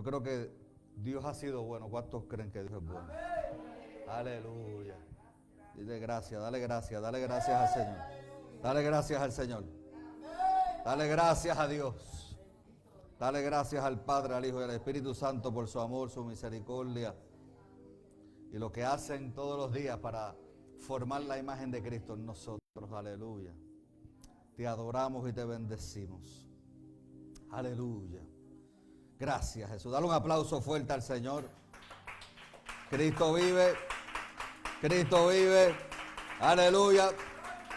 Yo creo que Dios ha sido bueno. ¿Cuántos creen que Dios es bueno? Aleluya. Dile gracias, dale gracias al Señor. Dale gracias al Señor. Dale gracias a Dios. Dale gracias al Padre, al Hijo y al Espíritu Santo por su amor, su misericordia y lo que hacen todos los días para formar la imagen de Cristo en nosotros. Aleluya. Te adoramos y te bendecimos. Aleluya. Gracias, Jesús. Dale un aplauso fuerte al Señor. Cristo vive. Cristo vive. Aleluya.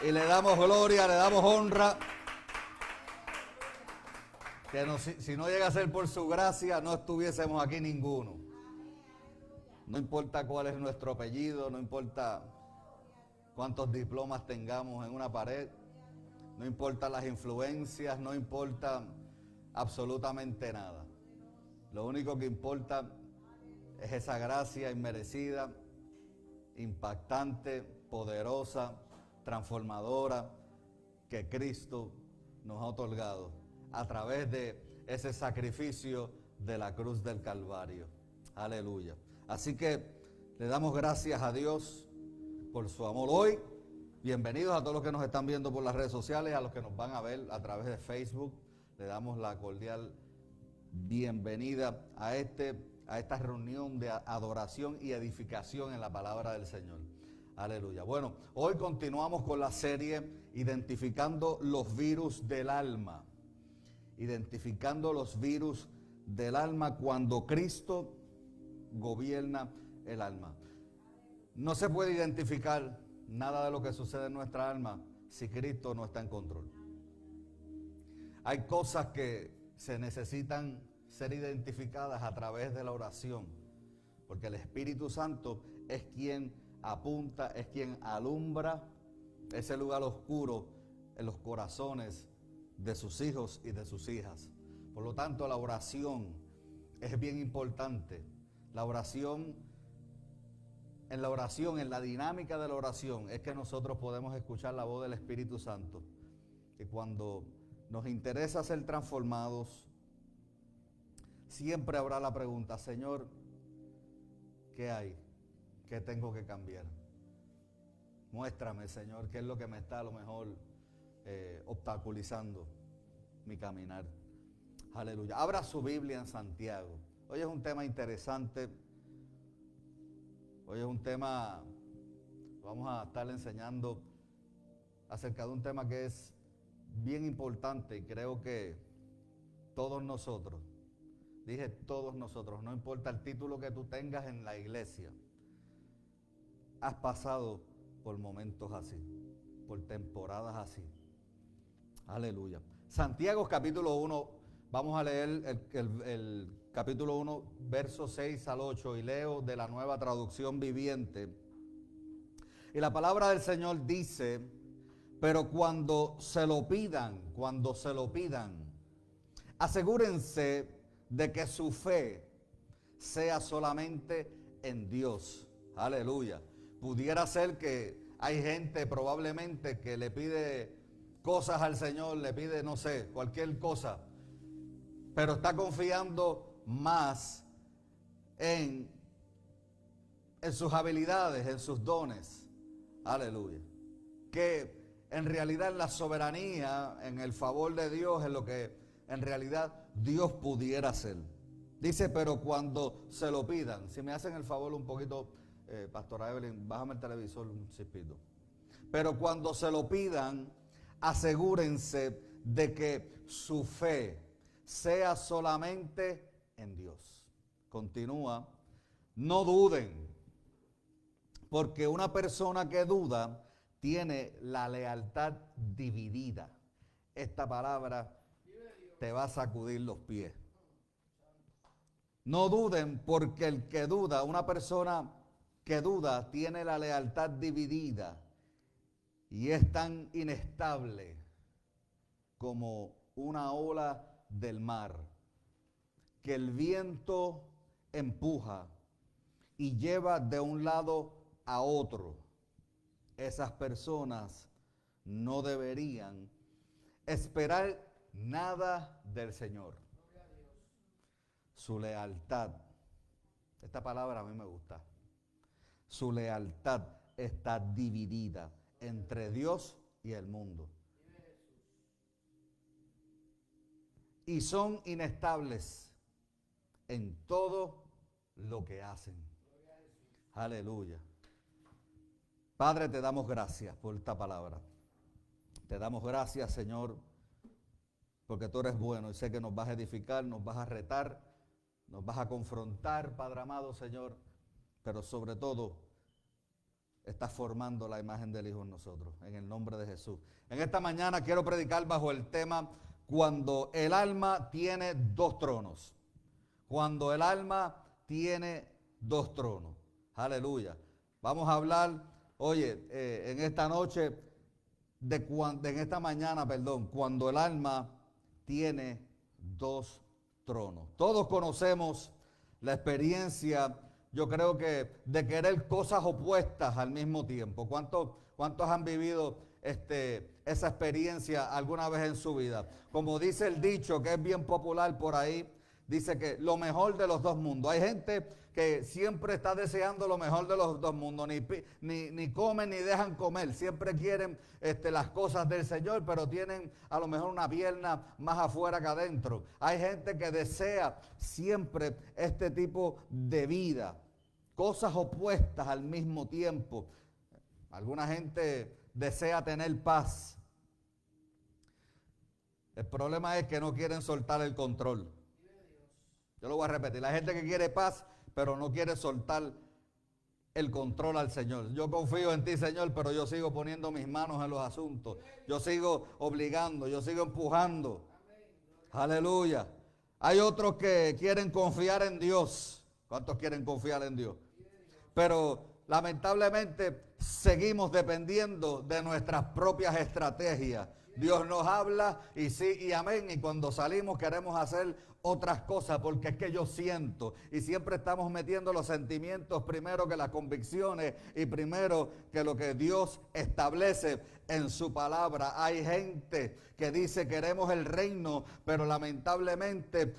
Y le damos gloria, le damos honra. Que si no llega a ser por su gracia, no estuviésemos aquí ninguno. No importa cuál es nuestro apellido, no importa cuántos diplomas tengamos en una pared, no importa las influencias, no importa absolutamente nada. Lo único que importa es esa gracia inmerecida, impactante, poderosa, transformadora que Cristo nos ha otorgado a través de ese sacrificio de la cruz del Calvario. Aleluya. Así que le damos gracias a Dios por su amor hoy. Bienvenidos a todos los que nos están viendo por las redes sociales, a los que nos van a ver a través de Facebook. Le damos la cordial bienvenida a esta reunión de adoración y edificación en la palabra del Señor. Aleluya. Bueno, hoy continuamos con la serie Identificando los virus del alma. Identificando los virus del alma cuando Cristo gobierna el alma. No se puede identificar nada de lo que sucede en nuestra alma si Cristo no está en control. Hay cosas que se necesitan ser identificadas a través de la oración, porque el Espíritu Santo es quien apunta, es quien alumbra ese lugar oscuro en los corazones de sus hijos y de sus hijas. Por lo tanto, la oración es bien importante. La oración, en la dinámica de la oración, es que nosotros podemos escuchar la voz del Espíritu Santo. Y cuando nos interesa ser transformados, siempre habrá la pregunta: Señor, ¿qué hay? ¿Qué tengo que cambiar? Muéstrame, Señor, qué es lo que me está a lo mejor obstaculizando mi caminar. Aleluya. Abra su Biblia en Santiago. Hoy es un tema interesante. Hoy es un tema, vamos a estar enseñando acerca de un tema que es bien importante, y creo que todos nosotros, dije todos nosotros, no importa el título que tú tengas en la iglesia, has pasado por momentos así, por temporadas así. Aleluya. Santiago capítulo 1, vamos a leer el capítulo 1, versos 6 al 8, y leo de la Nueva Traducción Viviente. Y la palabra del Señor dice: pero cuando se lo pidan, asegúrense de que su fe sea solamente en Dios. Aleluya. Pudiera ser que hay gente probablemente que le pide cosas al Señor, le pide, no sé, cualquier cosa, pero está confiando más en sus habilidades, en sus dones. Aleluya. Que en realidad en la soberanía, en el favor de Dios, en lo que en realidad Dios pudiera hacer. Dice: pero cuando se lo pidan. Si me hacen el favor un poquito, Pastora Evelyn, bájame el televisor un chispito. Pero cuando se lo pidan, asegúrense de que su fe sea solamente en Dios. Continúa: no duden, porque una persona que duda tiene la lealtad dividida. Esta palabra te va a sacudir los pies. No duden, porque el que duda, una persona que duda, tiene la lealtad dividida y es tan inestable como una ola del mar, que el viento empuja y lleva de un lado a otro. Esas personas no deberían esperar nada del Señor. su lealtad, esta palabra a mí me gusta, su lealtad está dividida entre Dios y el mundo. Y son inestables en todo lo que hacen. Aleluya. Padre, te damos gracias por esta palabra. Te damos gracias, Señor, porque tú eres bueno y sé que nos vas a edificar, nos vas a retar, nos vas a confrontar, Padre amado, Señor, pero sobre todo estás formando la imagen del Hijo en nosotros, en el nombre de Jesús. En esta mañana quiero predicar bajo el tema cuando el alma tiene dos tronos. Cuando el alma tiene dos tronos. Aleluya. Vamos a hablar, en esta noche, en esta mañana, cuando el alma tiene dos tronos. Todos conocemos la experiencia, yo creo que de querer cosas opuestas al mismo tiempo. ¿Cuántos han vivido esa experiencia alguna vez en su vida? Como dice el dicho, que es bien popular por ahí, dice que lo mejor de los dos mundos. Hay gente que siempre está deseando lo mejor de los dos mundos, ni comen ni dejan comer, siempre quieren las cosas del Señor, pero tienen a lo mejor una pierna más afuera que adentro. Hay gente que desea siempre este tipo de vida, cosas opuestas al mismo tiempo. Alguna gente desea tener paz. El problema es que no quieren soltar el control. Yo lo voy a repetir, la gente que quiere paz, pero no quiere soltar el control al Señor. Yo confío en ti, Señor, pero yo sigo poniendo mis manos en los asuntos. Yo sigo obligando, yo sigo empujando. Aleluya. Hay otros que quieren confiar en Dios. ¿Cuántos quieren confiar en Dios? Pero lamentablemente seguimos dependiendo de nuestras propias estrategias. Dios nos habla y sí y amén, y cuando salimos queremos hacer otras cosas porque es que yo siento, y siempre estamos metiendo los sentimientos primero que las convicciones y primero que lo que Dios establece en su palabra. Hay gente que dice queremos el reino, pero lamentablemente,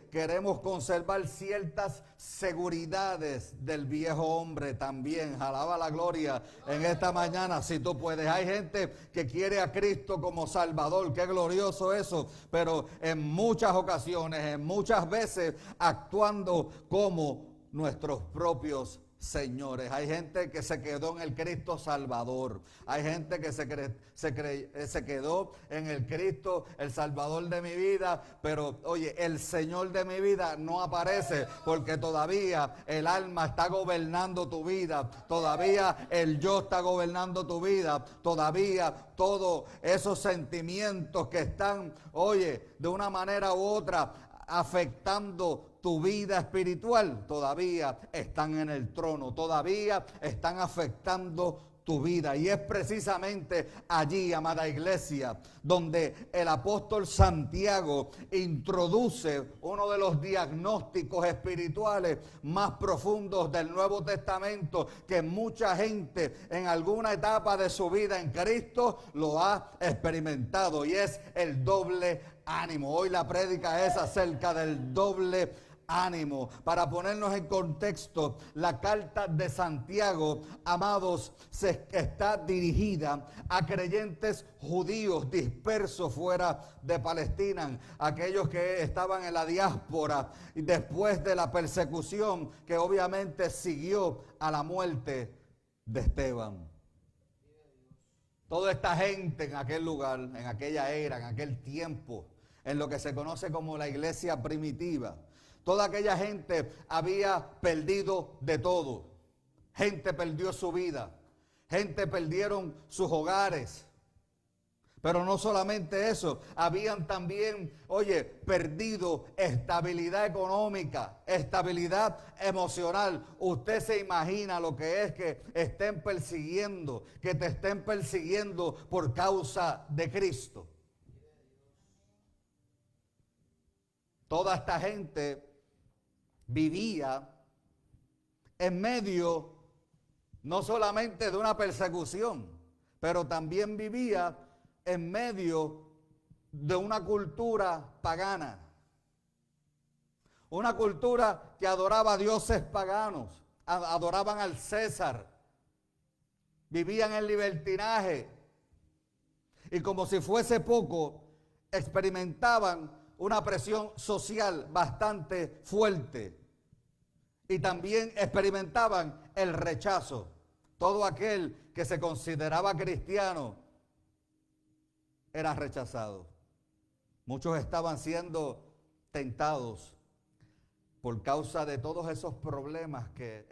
queremos conservar ciertas seguridades del viejo hombre también. Alaba la gloria en esta mañana si tú puedes. Hay gente que quiere a Cristo como Salvador, qué glorioso eso, pero en muchas ocasiones, en muchas veces actuando como nuestros propios señores. Hay gente que se quedó en el Cristo Salvador. Hay gente que se quedó en el Cristo, el Salvador de mi vida, pero el Señor de mi vida no aparece porque todavía el alma está gobernando tu vida, todavía el yo está gobernando tu vida, todavía todos esos sentimientos que están, de una manera u otra afectando tu vida espiritual, todavía están en el trono, todavía están afectando tu vida. Y es precisamente allí, amada iglesia, donde el apóstol Santiago introduce uno de los diagnósticos espirituales más profundos del Nuevo Testamento, que mucha gente en alguna etapa de su vida en Cristo lo ha experimentado, y es el doble ánimo. Hoy la prédica es acerca del doble ánimo. Para ponernos en contexto, la carta de Santiago, amados, está dirigida a creyentes judíos dispersos fuera de Palestina, aquellos que estaban en la diáspora y después de la persecución que obviamente siguió a la muerte de Esteban. Toda esta gente en aquel lugar, en aquella era, en aquel tiempo, en lo que se conoce como la iglesia primitiva, toda aquella gente había perdido de todo. Gente perdió su vida, gente perdieron sus hogares. Pero no solamente eso, habían también, perdido estabilidad económica, estabilidad emocional. Usted se imagina lo que es que estén persiguiendo, que te estén persiguiendo por causa de Cristo. Toda esta gente vivía en medio no solamente de una persecución, pero también vivía en medio de una cultura pagana. Una cultura que adoraba a dioses paganos, adoraban al César, vivían en libertinaje y como si fuese poco, experimentaban una presión social bastante fuerte y también experimentaban el rechazo. Todo aquel que se consideraba cristiano era rechazado. Muchos estaban siendo tentados por causa de todos esos problemas que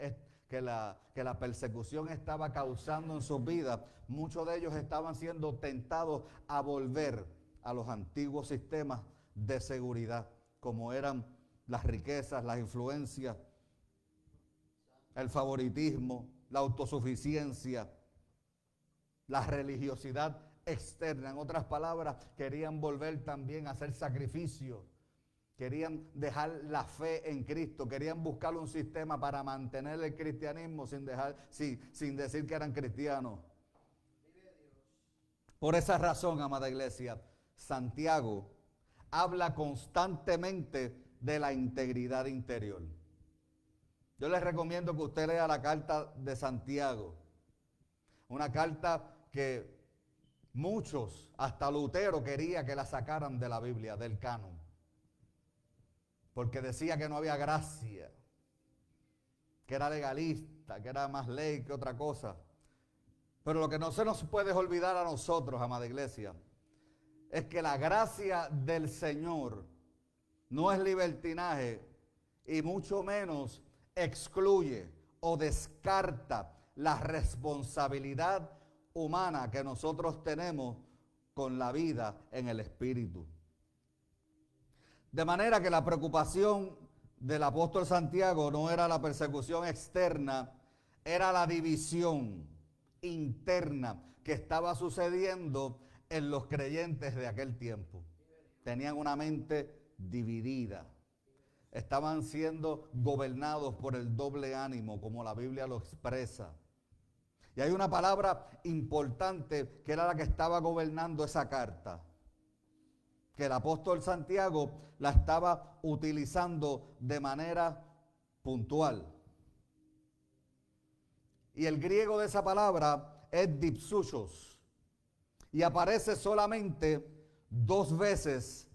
la persecución estaba causando en sus vidas. Muchos de ellos estaban siendo tentados a volver a los antiguos sistemas de seguridad, como eran las riquezas, las influencias, el favoritismo, la autosuficiencia, la religiosidad externa. En otras palabras, querían volver también a hacer sacrificios. Querían dejar la fe en Cristo, querían buscar un sistema para mantener el cristianismo sin decir que eran cristianos. Por esa razón, amada iglesia, Santiago habla constantemente de la integridad interior. Yo les recomiendo que usted lea la carta de Santiago, una carta que muchos, hasta Lutero, quería que la sacaran de la Biblia, del canon, porque decía que no había gracia, que era legalista, que era más ley que otra cosa. Pero lo que no se nos puede olvidar a nosotros, amada iglesia, es que la gracia del Señor no es libertinaje y mucho menos excluye o descarta la responsabilidad humana que nosotros tenemos con la vida en el Espíritu. De manera que la preocupación del apóstol Santiago no era la persecución externa, era la división interna que estaba sucediendo en los creyentes de aquel tiempo. Tenían una mente dividida. Estaban siendo gobernados por el doble ánimo, como la Biblia lo expresa. Y hay una palabra importante que era la que estaba gobernando esa carta, que el apóstol Santiago la estaba utilizando de manera puntual. Y el griego de esa palabra es dipsuchos, y aparece solamente 2 veces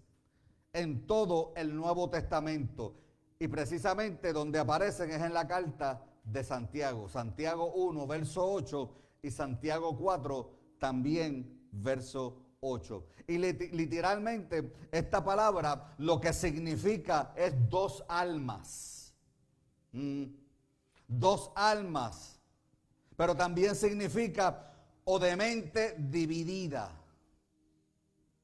en todo el Nuevo Testamento. Y precisamente donde aparecen es en la carta de Santiago. Santiago 1, verso 8, y Santiago 4, también verso 8. Y literalmente esta palabra lo que significa es 2 almas. 2 almas. Pero también significa o de mente dividida.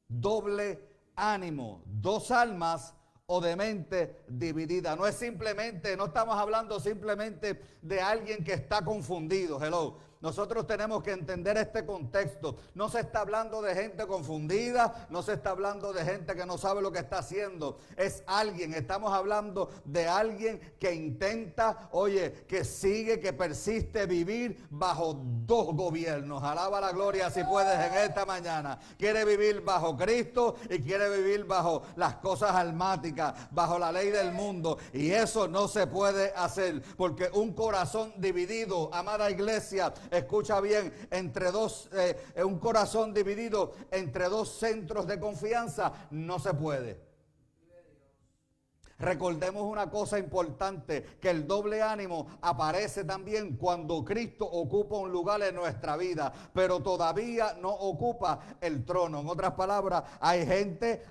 Doble ánimo. 2 almas o de mente dividida. No es simplemente, no estamos hablando simplemente de alguien que está confundido. Hello. Nosotros tenemos que entender este contexto. No se está hablando de gente confundida, no se está hablando de gente que no sabe lo que está haciendo. Es alguien, estamos hablando de alguien que intenta, que sigue, que persiste vivir bajo 2 gobiernos. Alaba la gloria si puedes en esta mañana. Quiere vivir bajo Cristo y quiere vivir bajo las cosas almáticas, bajo la ley del mundo. Y eso no se puede hacer, porque un corazón dividido, amada iglesia, escucha bien, un corazón dividido entre 2 centros de confianza no se puede. Recordemos una cosa importante, que el doble ánimo aparece también cuando Cristo ocupa un lugar en nuestra vida, pero todavía no ocupa el trono. En otras palabras, hay gente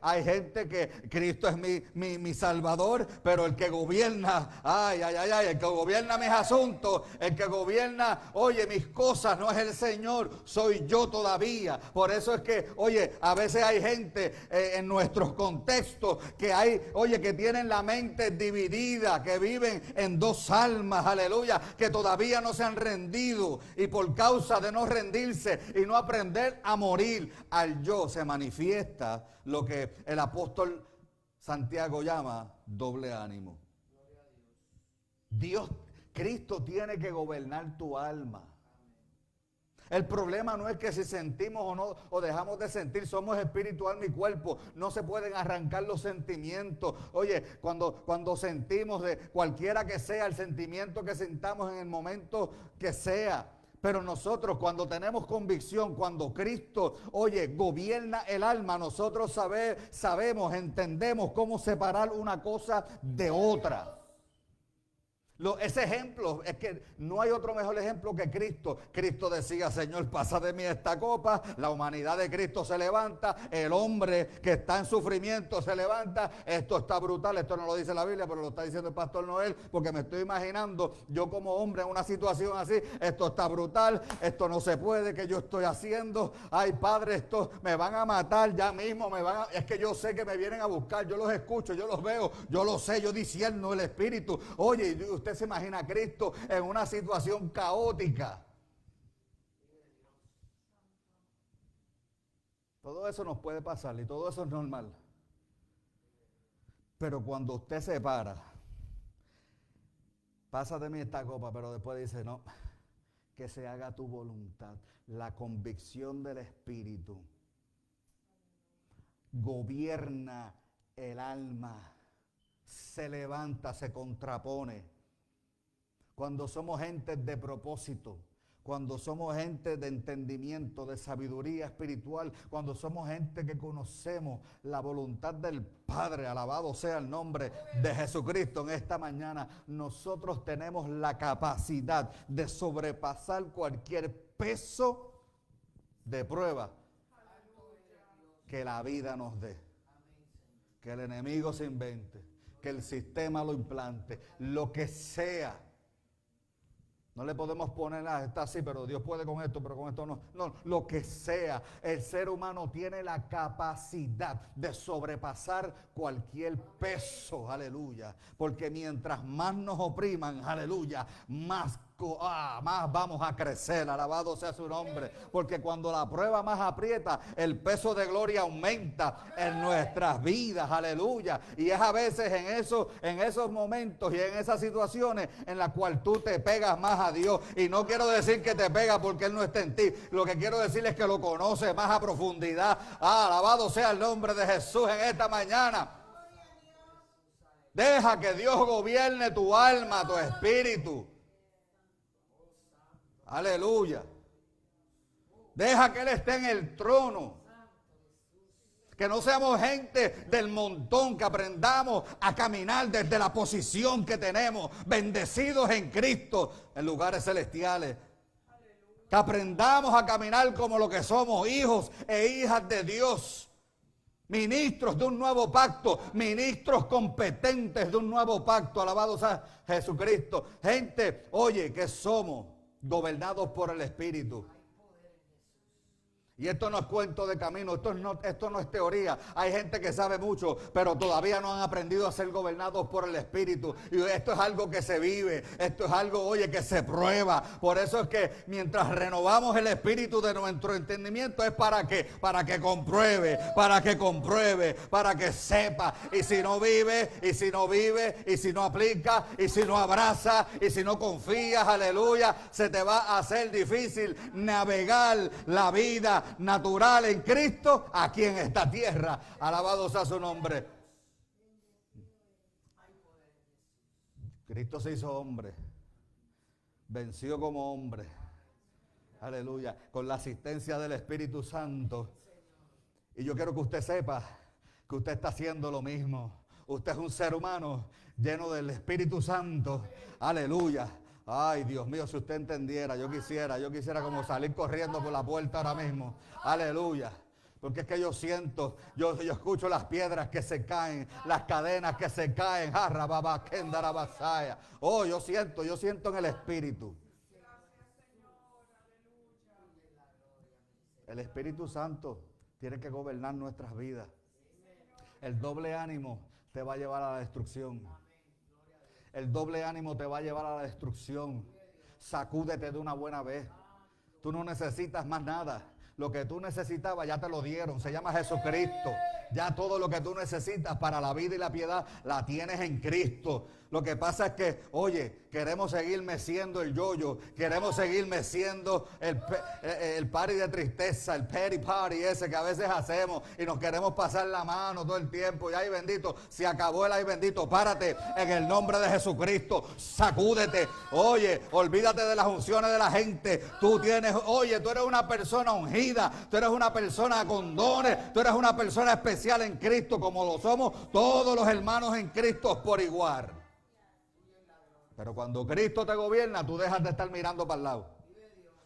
que Cristo es mi Salvador, pero el que gobierna, el que gobierna mis asuntos, el que gobierna, mis cosas, no es el Señor, soy yo todavía. Por eso es que, a veces hay gente en nuestros contextos que tienen la mente dividida, que viven en 2 almas, aleluya, que todavía no se han rendido, y por causa de no rendirse y no aprender a morir al yo, se manifiesta lo que el apóstol Santiago llama doble ánimo. Cristo tiene que gobernar tu alma. El problema no es que si sentimos o no, o dejamos de sentir, somos espíritu, alma y cuerpo. No se pueden arrancar los sentimientos. Oye, cuando sentimos de cualquiera que sea el sentimiento que sintamos en el momento que sea. Pero nosotros cuando tenemos convicción, cuando Cristo, oye, gobierna el alma, nosotros sabemos, entendemos cómo separar una cosa de otra. Ese ejemplo, es que no hay otro mejor ejemplo que Cristo. Cristo decía, Señor, pasa de mí esta copa. La humanidad de Cristo se levanta. El hombre que está en sufrimiento se levanta. Esto está brutal, esto no lo dice la Biblia, pero lo está diciendo el pastor Noel, porque me estoy imaginando yo como hombre en una situación así. Esto está brutal, esto no se puede, ¿qué yo estoy haciendo? Ay, Padre, esto me van a matar ya mismo, es que yo sé que me vienen a buscar, yo los escucho, yo los veo, yo lo sé, yo discierno el Espíritu. Oye, usted se imagina a Cristo en una situación caótica. Todo eso nos puede pasar y todo eso es normal. Pero cuando usted se para, pasa de mí esta copa, pero después dice, no, que se haga tu voluntad. La convicción del Espíritu gobierna el alma, se levanta, se contrapone. Cuando somos gente de propósito, cuando somos gente de entendimiento, de sabiduría espiritual, cuando somos gente que conocemos la voluntad del Padre, alabado sea el nombre de Jesucristo en esta mañana, nosotros tenemos la capacidad de sobrepasar cualquier peso de prueba que la vida nos dé, que el enemigo se invente, que el sistema lo implante, lo que sea. No le podemos poner, está así, pero Dios puede con esto, pero con esto no. No, lo que sea, el ser humano tiene la capacidad de sobrepasar cualquier peso, aleluya. Porque mientras más nos opriman, aleluya, más vamos a crecer, alabado sea su nombre, porque cuando la prueba más aprieta, el peso de gloria aumenta en nuestras vidas, aleluya, y es a veces en esos momentos y en esas situaciones en las cuales tú te pegas más a Dios, y no quiero decir que te pega porque Él no está en ti, lo que quiero decir es que lo conoces más a profundidad. Alabado sea el nombre de Jesús en esta mañana. Deja que Dios gobierne tu alma, tu espíritu. Aleluya. Deja que Él esté en el trono. Que no seamos gente del montón, que aprendamos a caminar desde la posición que tenemos, bendecidos en Cristo, en lugares celestiales. Que aprendamos a caminar como lo que somos, hijos e hijas de Dios. Ministros de un nuevo pacto, ministros competentes de un nuevo pacto, alabado sea Jesucristo. Gente, oye, que somos gobernados por el Espíritu. Y esto no es cuento de camino, esto no es teoría. Hay gente que sabe mucho, pero todavía no han aprendido a ser gobernados por el Espíritu. Y esto es algo que se vive, esto es algo, oye, que se prueba. Por eso es que mientras renovamos el espíritu de nuestro entendimiento, es para que compruebe, para que sepa. Y si no vive, y si no aplica, y si no abraza, y si no confías, aleluya, se te va a hacer difícil navegar la vida natural en Cristo aquí en esta tierra. Alabado sea su nombre. Cristo se hizo hombre, venció como hombre, aleluya, con la asistencia del Espíritu Santo. Y yo quiero que usted sepa que usted está haciendo lo mismo. Usted es un ser humano lleno del Espíritu Santo, aleluya. Ay, Dios mío, si usted entendiera, yo quisiera como salir corriendo por la puerta ahora mismo. Aleluya. Porque es que yo siento, yo escucho las piedras que se caen, las cadenas que se caen. Oh, yo siento en el Espíritu. El Espíritu Santo tiene que gobernar nuestras vidas. El doble ánimo te va a llevar a la destrucción. El doble ánimo te va a llevar a la destrucción. Sacúdete de una buena vez. Tú no necesitas más nada. Lo que tú necesitabas ya te lo dieron. Se llama Jesucristo. Ya todo lo que tú necesitas para la vida y la piedad la tienes en Cristo. Lo que pasa es que, oye, queremos seguir meciendo el yoyo, queremos seguir meciendo el party de tristeza, el petty party ese que a veces hacemos y nos queremos pasar la mano todo el tiempo. Y ay bendito, se acabó el ay bendito, párate en el nombre de Jesucristo, sacúdete. Oye, olvídate de las unciones de la gente. Tú eres una persona ungida, tú eres una persona con dones, tú eres una persona especial en Cristo, como lo somos todos los hermanos en Cristo por igual. Pero cuando Cristo te gobierna, tú dejas de estar mirando para el lado.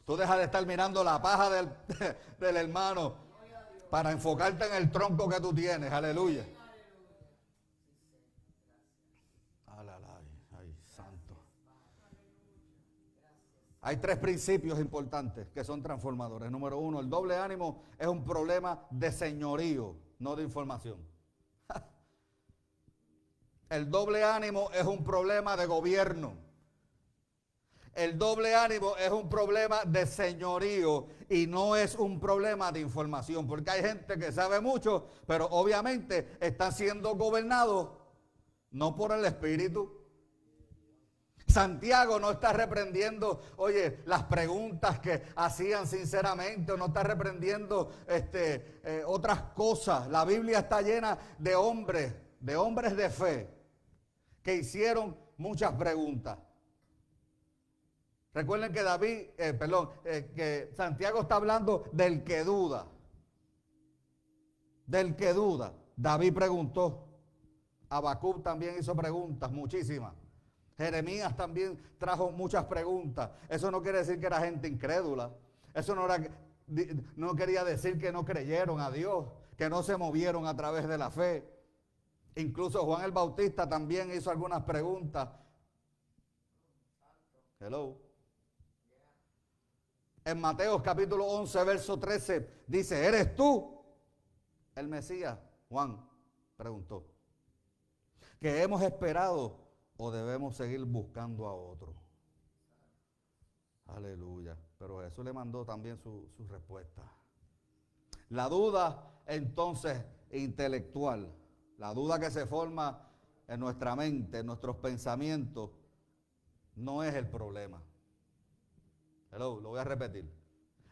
Tú dejas de estar mirando la paja del hermano para enfocarte en el tronco que tú tienes. Aleluya. Ay, santo. Hay 3 principios importantes que son transformadores. Número 1, el doble ánimo es un problema de señorío, no de información. El doble ánimo es un problema de gobierno. El doble ánimo es un problema de señorío y no es un problema de información. Porque hay gente que sabe mucho, pero obviamente está siendo gobernado no por el Espíritu. Santiago no está reprendiendo, oye, las preguntas que hacían sinceramente, o no está reprendiendo otras cosas. La Biblia está llena de hombres de fe, que hicieron muchas preguntas. Recuerden que que Santiago está hablando del que duda. Del que duda. David preguntó. Habacuc también hizo preguntas, muchísimas. Jeremías también trajo muchas preguntas. Eso no quiere decir que era gente incrédula. Eso no quería decir que no creyeron a Dios, que no se movieron a través de la fe. Incluso Juan el Bautista también hizo algunas preguntas. Hello. En Mateo capítulo 11, verso 13, dice, ¿eres tú el Mesías? Juan preguntó. ¿Que hemos esperado o debemos seguir buscando a otro? Aleluya. Pero Jesús le mandó también su respuesta. La duda entonces intelectual, la duda que se forma en nuestra mente, en nuestros pensamientos, no es el problema. Hello, lo voy a repetir.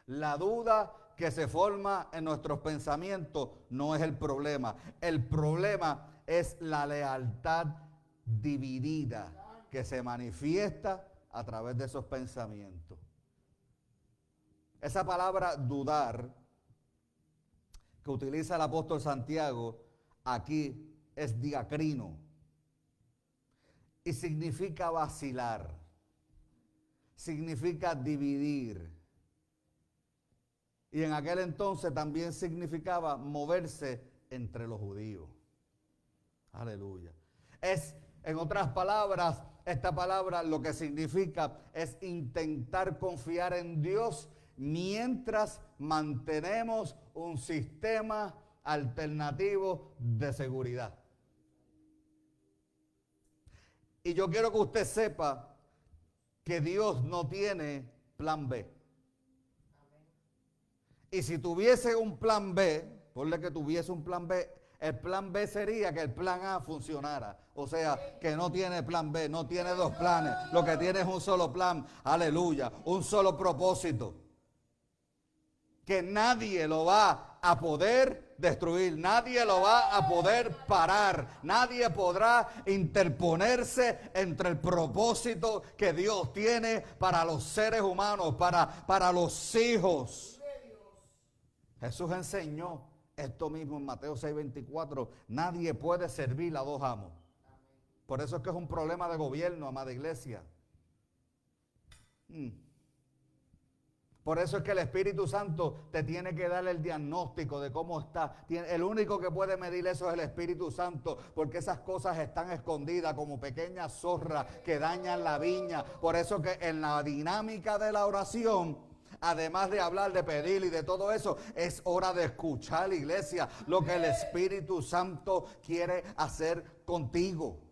La duda que se forma en nuestros pensamientos no es el problema. El problema es la lealtad dividida que se manifiesta a través de esos pensamientos. Esa palabra dudar que utiliza el apóstol Santiago aquí es diacrino y significa vacilar, significa dividir. Y en aquel entonces también significaba moverse entre los judíos. Aleluya. En otras palabras, esta palabra lo que significa es intentar confiar en Dios mientras mantenemos un sistema alternativo de seguridad. Y yo quiero que usted sepa que Dios no tiene plan B. Y si tuviese un plan B, ponle que tuviese un plan B, el plan B sería que el plan A funcionara. O sea, que no tiene plan B, no tiene 2 planes. Lo que tiene es un solo plan, aleluya, un solo propósito. Que nadie lo va a poder destruir, nadie lo va a poder parar, nadie podrá interponerse entre el propósito que Dios tiene para los seres humanos, para los hijos. Jesús enseñó esto mismo en Mateo 6:24. Nadie puede servir a 2 amos. Por eso es que es un problema de gobierno, amada iglesia. Por eso es que el Espíritu Santo te tiene que dar el diagnóstico de cómo está. El único que puede medir eso es el Espíritu Santo, porque esas cosas están escondidas como pequeñas zorras que dañan la viña. Por eso que en la dinámica de la oración, además de hablar, de pedir y de todo eso, es hora de escuchar, iglesia, lo que el Espíritu Santo quiere hacer contigo.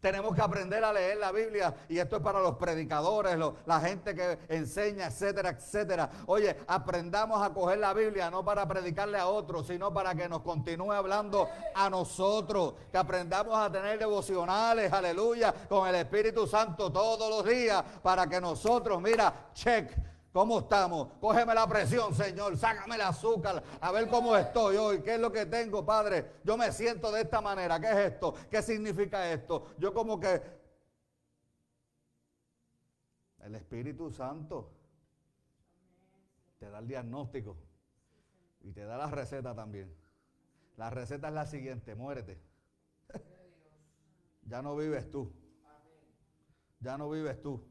Tenemos que aprender a leer la Biblia, y esto es para los predicadores, la gente que enseña, etcétera, etcétera. Oye, aprendamos a coger la Biblia no para predicarle a otros, sino para que nos continúe hablando a nosotros. Que aprendamos a tener devocionales, aleluya, con el Espíritu Santo todos los días, para que nosotros, mira, check. ¿Cómo estamos? Cógeme la presión, Señor. Sácame el azúcar. A ver cómo estoy hoy. ¿Qué es lo que tengo, Padre? Yo me siento de esta manera. ¿Qué es esto? ¿Qué significa esto? Yo como que... El Espíritu Santo te da el diagnóstico y te da la receta también. La receta es la siguiente: muérete. Ya no vives tú. Ya no vives tú.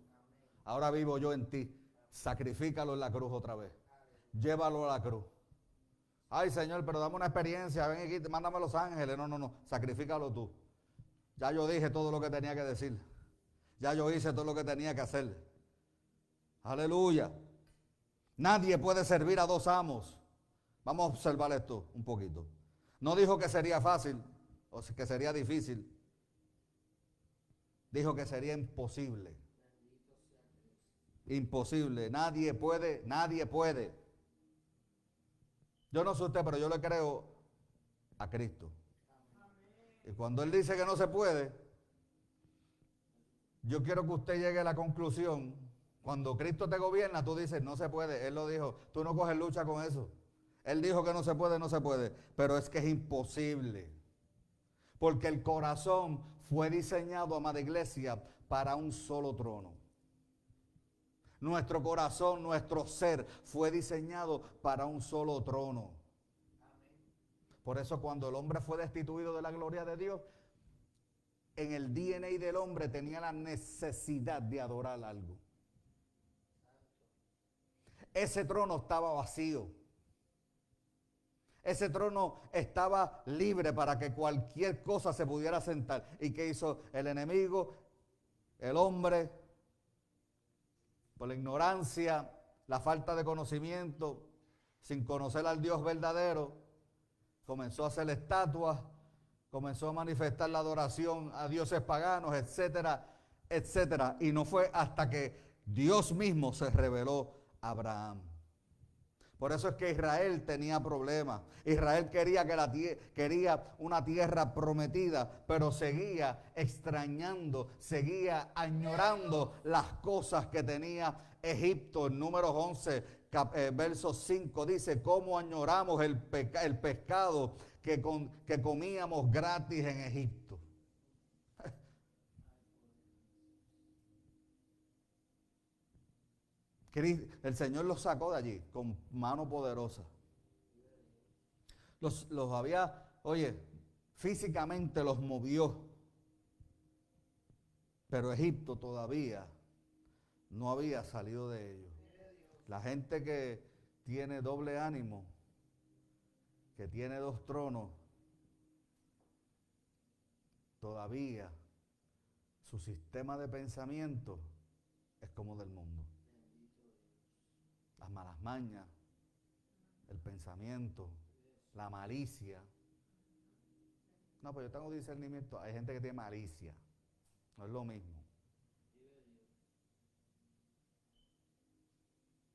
Ahora vivo yo en ti. Sacrifícalo en la cruz otra vez. Llévalo a la cruz. Ay, Señor, pero dame una experiencia. Ven aquí, mándame a los ángeles. No. Sacrifícalo tú. Ya yo dije todo lo que tenía que decir. Ya yo hice todo lo que tenía que hacer. Aleluya. Nadie puede servir a dos amos. Vamos a observar esto un poquito. No dijo que sería fácil o que sería difícil. Dijo que sería imposible. Imposible, nadie puede, nadie puede. Yo no sé usted, pero yo le creo a Cristo. Y cuando Él dice que no se puede, yo quiero que usted llegue a la conclusión. Cuando Cristo te gobierna, tú dices, no se puede. Él lo dijo, tú no coges lucha con eso. Él dijo que no se puede, no se puede. Pero es que es imposible. Porque el corazón fue diseñado, amada iglesia, para un solo trono. Nuestro corazón, nuestro ser fue diseñado para un solo trono. Por eso cuando el hombre fue destituido de la gloria de Dios, en el DNA del hombre tenía la necesidad de adorar algo. Ese trono estaba vacío. Ese trono estaba libre para que cualquier cosa se pudiera sentar. ¿Y qué hizo el enemigo? El hombre, por la ignorancia, la falta de conocimiento, sin conocer al Dios verdadero, comenzó a hacer estatuas, comenzó a manifestar la adoración a dioses paganos, etcétera, etcétera. Y no fue hasta que Dios mismo se reveló a Abraham. Por eso es que Israel tenía problemas. Israel quería una tierra prometida, pero seguía extrañando, seguía añorando las cosas que tenía Egipto. En Números 11, verso 5 dice, cómo añoramos el pescado que comíamos gratis en Egipto. El Señor los sacó de allí con mano poderosa. Los había, oye, físicamente los movió. Pero Egipto todavía no había salido de ellos. La gente que tiene doble ánimo, que tiene dos tronos, todavía su sistema de pensamiento es como del mundo. Las malas mañas, el pensamiento, la malicia. No, pues yo tengo discernimiento. Hay gente que tiene malicia. No es lo mismo.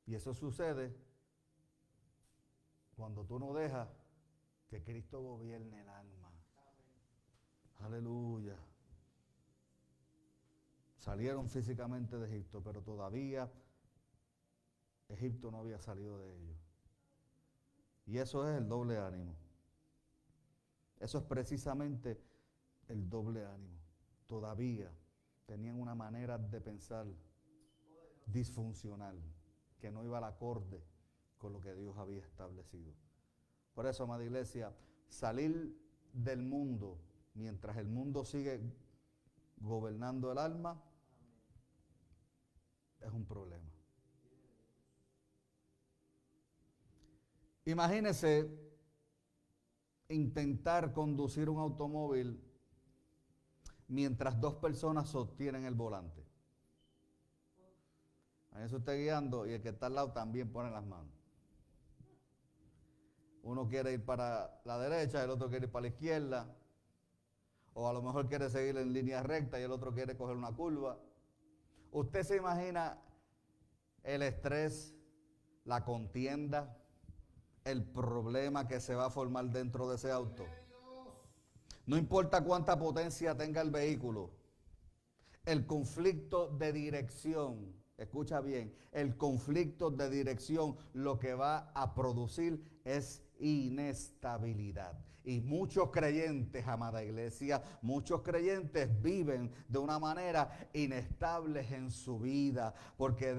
Y eso sucede cuando tú no dejas que Cristo gobierne el alma. Aleluya. Salieron físicamente de Egipto, pero todavía Egipto no había salido de ellos. Y eso es el doble ánimo. Eso es precisamente el doble ánimo. Todavía tenían una manera de pensar disfuncional, que no iba al acorde con lo que Dios había establecido. Por eso, amada iglesia, salir del mundo mientras el mundo sigue gobernando el alma es un problema. Imagínese intentar conducir un automóvil mientras dos personas sostienen el volante. Imagínese usted guiando y el que está al lado también pone las manos. Uno quiere ir para la derecha, el otro quiere ir para la izquierda. O a lo mejor quiere seguir en línea recta y el otro quiere coger una curva. ¿Usted se imagina el estrés, la contienda, el problema que se va a formar dentro de ese auto? No importa cuánta potencia tenga el vehículo, el conflicto de dirección, escucha bien, el conflicto de dirección lo que va a producir es inestabilidad. Y muchos creyentes, amada iglesia, muchos creyentes viven de una manera inestables en su vida, porque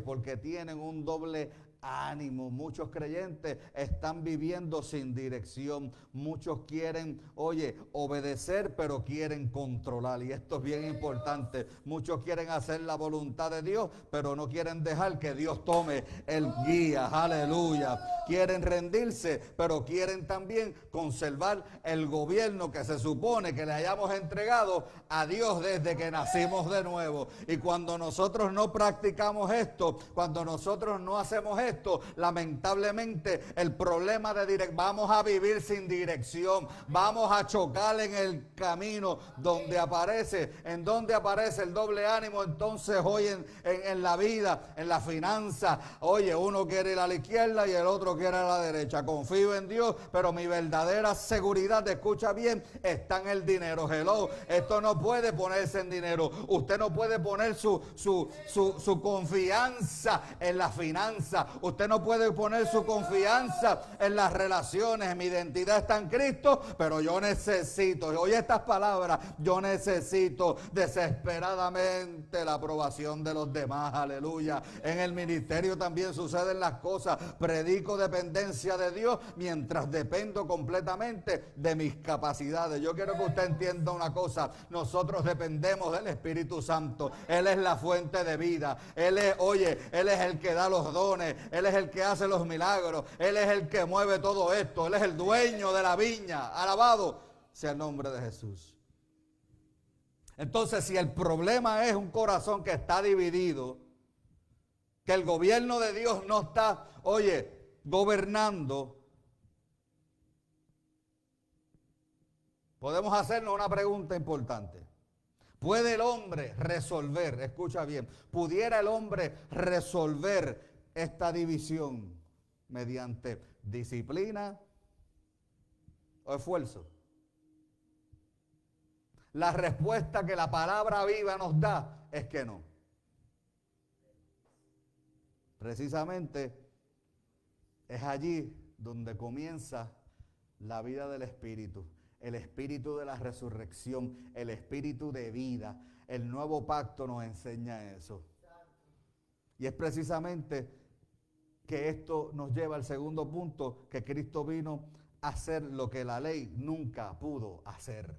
porque tienen un doble ánimo. Muchos creyentes están viviendo sin dirección. Muchos quieren, obedecer, pero quieren controlar. Y esto es bien importante. Muchos quieren hacer la voluntad de Dios, pero no quieren dejar que Dios tome el guía. Aleluya. Quieren rendirse, pero quieren también conservar el gobierno que se supone que le hayamos entregado a Dios desde que nacimos de nuevo. Y cuando nosotros no practicamos esto, cuando nosotros no hacemos esto, lamentablemente el problema de vamos a vivir sin dirección, vamos a chocar en el camino donde aparece el doble ánimo. Entonces hoy en la vida, en la finanza, uno quiere ir a la izquierda y el otro quiere a la derecha. Confío en Dios, pero mi verdadera seguridad, escucha bien, está en el dinero. Hello, esto no puede ponerse en dinero. Usted no puede poner su confianza en la finanza. Usted no puede poner su confianza en las relaciones. Mi identidad está en Cristo, pero yo necesito, oye estas palabras, yo necesito desesperadamente la aprobación de los demás. Aleluya. En el ministerio también suceden las cosas. Predico dependencia de Dios mientras dependo completamente de mis capacidades. Yo quiero que usted entienda una cosa. Nosotros dependemos del Espíritu Santo. Él es la fuente de vida. Él es el que da los dones. Él es el que hace los milagros. Él es el que mueve todo esto. Él es el dueño de la viña. Alabado sea el nombre de Jesús. Entonces, si el problema es un corazón que está dividido, que el gobierno de Dios no está, gobernando, podemos hacernos una pregunta importante. ¿Puede el hombre resolver, escucha bien, pudiera el hombre resolver esta división mediante disciplina o esfuerzo? La respuesta que la palabra viva nos da es que no. Precisamente es allí donde comienza la vida del Espíritu, el Espíritu de la resurrección, el Espíritu de vida. El nuevo pacto nos enseña eso. Y es precisamente que esto nos lleva al segundo punto, que Cristo vino a hacer lo que la ley nunca pudo hacer.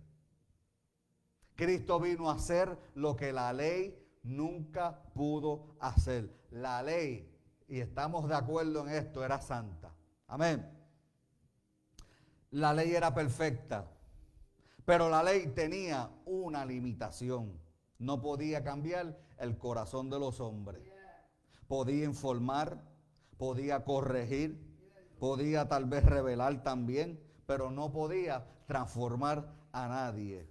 Cristo vino a hacer lo que la ley nunca pudo hacer. La ley, y estamos de acuerdo en esto, era santa. Amén. La ley era perfecta, pero la ley tenía una limitación. No podía cambiar el corazón de los hombres. Podía informar, podía corregir, podía tal vez revelar también, pero no podía transformar a nadie.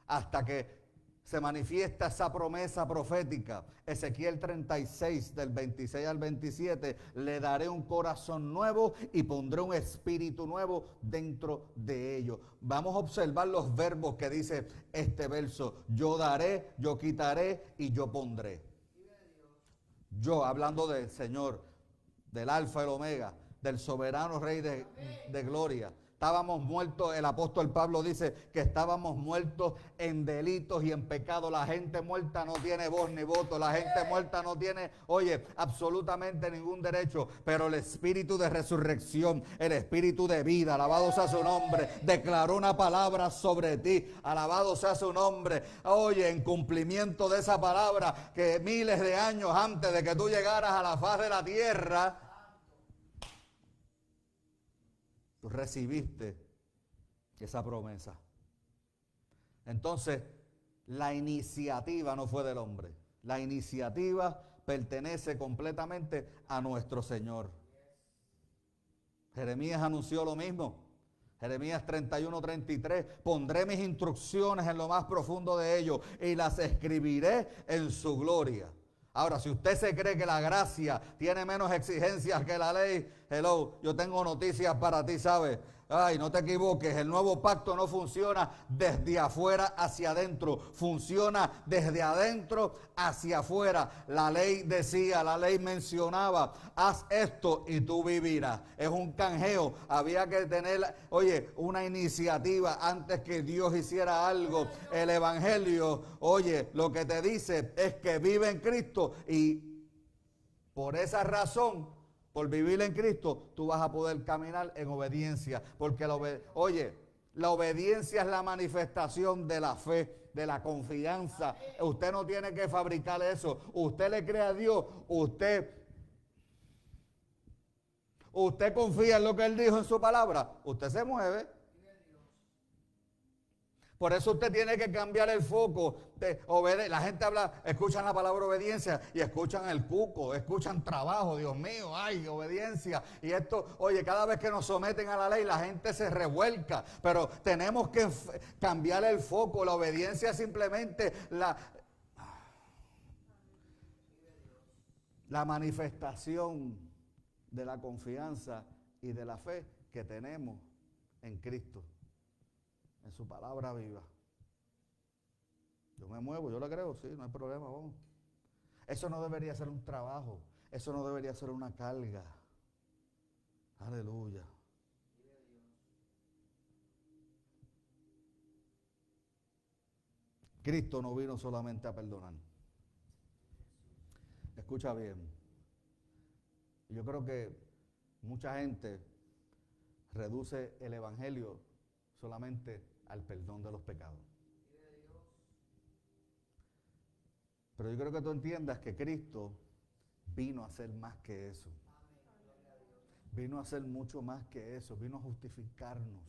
Hasta que se manifiesta esa promesa profética. Ezequiel 36, del 26 al 27, le daré un corazón nuevo y pondré un espíritu nuevo dentro de ellos. Vamos a observar los verbos que dice este verso. Yo daré, yo quitaré y yo pondré. Yo, hablando del Señor, del Alfa y el Omega, del soberano Rey de gloria. Estábamos muertos, el apóstol Pablo dice que estábamos muertos en delitos y en pecado. La gente muerta no tiene voz ni voto. La gente muerta no tiene, absolutamente ningún derecho. Pero el espíritu de resurrección, el espíritu de vida, alabado sea su nombre, declaró una palabra sobre ti. Alabado sea su nombre. En cumplimiento de esa palabra, que miles de años antes de que tú llegaras a la faz de la tierra, tú recibiste esa promesa. Entonces, la iniciativa no fue del hombre. La iniciativa pertenece completamente a nuestro Señor. Jeremías anunció lo mismo. Jeremías 31:33, pondré mis instrucciones en lo más profundo de ellos y las escribiré en su gloria. Ahora, si usted se cree que la gracia tiene menos exigencias que la ley, hello, yo tengo noticias para ti, ¿sabes? Ay, no te equivoques, el nuevo pacto no funciona desde afuera hacia adentro, funciona desde adentro hacia afuera. La ley decía, la ley mencionaba, haz esto y tú vivirás. Es un canjeo, había que tener, oye, una iniciativa antes que Dios hiciera algo. El evangelio, oye, lo que te dice es que vive en Cristo y por esa razón, por vivir en Cristo, tú vas a poder caminar en obediencia. Porque la obediencia es la manifestación de la fe, de la confianza. Usted no tiene que fabricar eso. Usted le cree a Dios. Usted confía en lo que Él dijo en su palabra. Usted se mueve. Por eso usted tiene que cambiar el foco de obedecer. La gente habla, escuchan la palabra obediencia y escuchan el cuco, escuchan trabajo, Dios mío, ay, obediencia. Y esto, oye, cada vez que nos someten a la ley, la gente se revuelca. Pero tenemos que cambiar el foco. La obediencia es simplemente la manifestación de la confianza y de la fe que tenemos en Cristo, en su palabra viva. Yo me muevo, yo la creo, sí, no hay problema, vamos. Eso no debería ser un trabajo, eso no debería ser una carga. Aleluya. Cristo no vino solamente a perdonar. Escucha bien. Yo creo que mucha gente reduce el evangelio solamente al perdón de los pecados. Pero yo creo que tú entiendas que Cristo vino a hacer más que eso. Vino a hacer mucho más que eso. Vino a justificarnos.